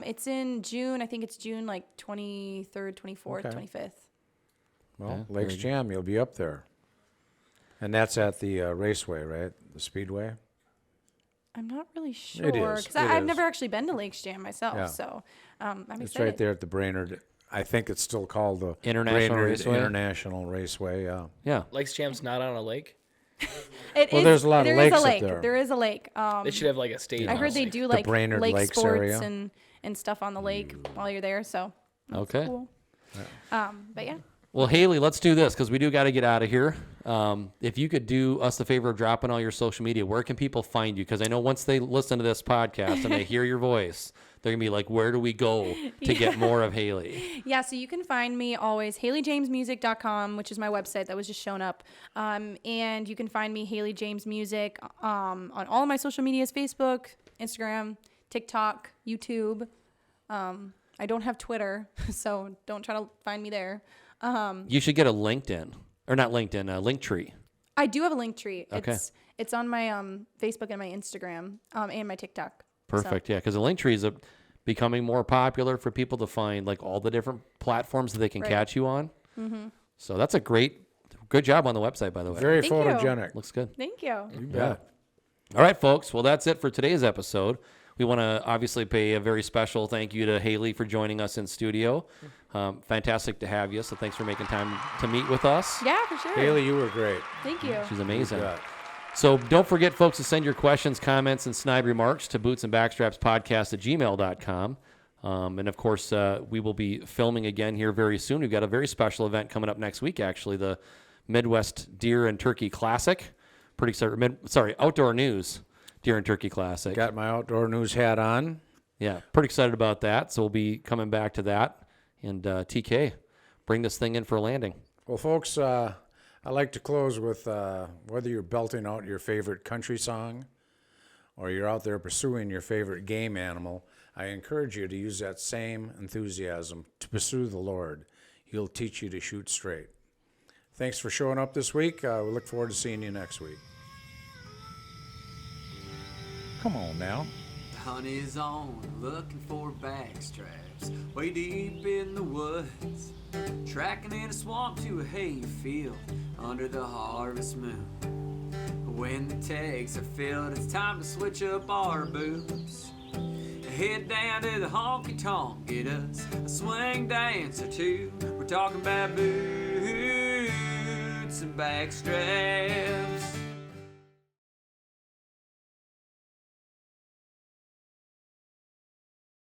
It's in June. I think it's June like 23rd, 24th, Okay. 25th. Well, Lakes Jam, you'll be up there. And that's at the raceway, right? The Speedway? I'm not really sure It is. because It I've is. never actually been to Lakes Jam myself. Yeah. So I'm excited. It's right there at the Brainerd. I think it's still called the International Brainerd Raceway? International Raceway, yeah. Yeah. Lakes Jam's not on a lake. There's a lot of there lakes is a up lake. there. There is a lake. They should have like a stage. I on heard a they lake. do like Brainerd lake Lakes sports area. and stuff on the lake while you're there. So that's Okay. cool. But yeah. Well, Hailey, let's do this because we do got to get out of here. If you could do us the favor of dropping all your social media, where can people find you? Because I know once they listen to this podcast and they hear your voice, they're going to be like, where do we go to get more of Hailey? Yeah, so you can find me always HaileyJamesMusic.com, which is my website that was just shown up. And you can find me Hailey James Music on all of my social medias, Facebook, Instagram, TikTok, YouTube. I don't have Twitter, so don't try to find me there. You should get a LinkedIn, or not LinkedIn, a Linktree. I do have a Linktree. Okay. It's on my Facebook and my Instagram and my TikTok. Perfect, yeah, because the Linktree is becoming more popular for people to find like all the different platforms that they can Right. catch you on. Mm-hmm. So that's a good job on the website, by the way. Very Thank you. photogenic. Looks good. Thank you. You bet. All right, folks. Well, that's it for today's episode. We want to obviously pay a very special thank you to Hailey for joining us in studio. Fantastic to have you. So thanks for making time to meet with us. Yeah, for sure. Hailey, you were great. Thank you. She's amazing. Yeah. So don't forget, folks, to send your questions, comments, and snide remarks to bootsandbackstrapspodcast@gmail.com. And, of course, we will be filming again here very soon. We've got a very special event coming up next week, actually, the Midwest Deer and Turkey Classic. Pretty excited. Outdoor News Deer and Turkey Classic. Got my outdoor news hat on. Yeah, pretty excited about that. So we'll be coming back to that. And TK, bring this thing in for a landing. Well, folks, I like to close with whether you're belting out your favorite country song or you're out there pursuing your favorite game animal, I encourage you to use that same enthusiasm to pursue the Lord. He'll teach you to shoot straight. Thanks for showing up this week. We look forward to seeing you next week. Come on now. The hunt is on, looking for backstraps, way deep in the woods, tracking in a swamp to a hay field under the harvest moon. When the tags are filled, it's time to switch up our boots. Head down to the honky tonk, get us a swing dance or two. We're talking about boots and backstraps.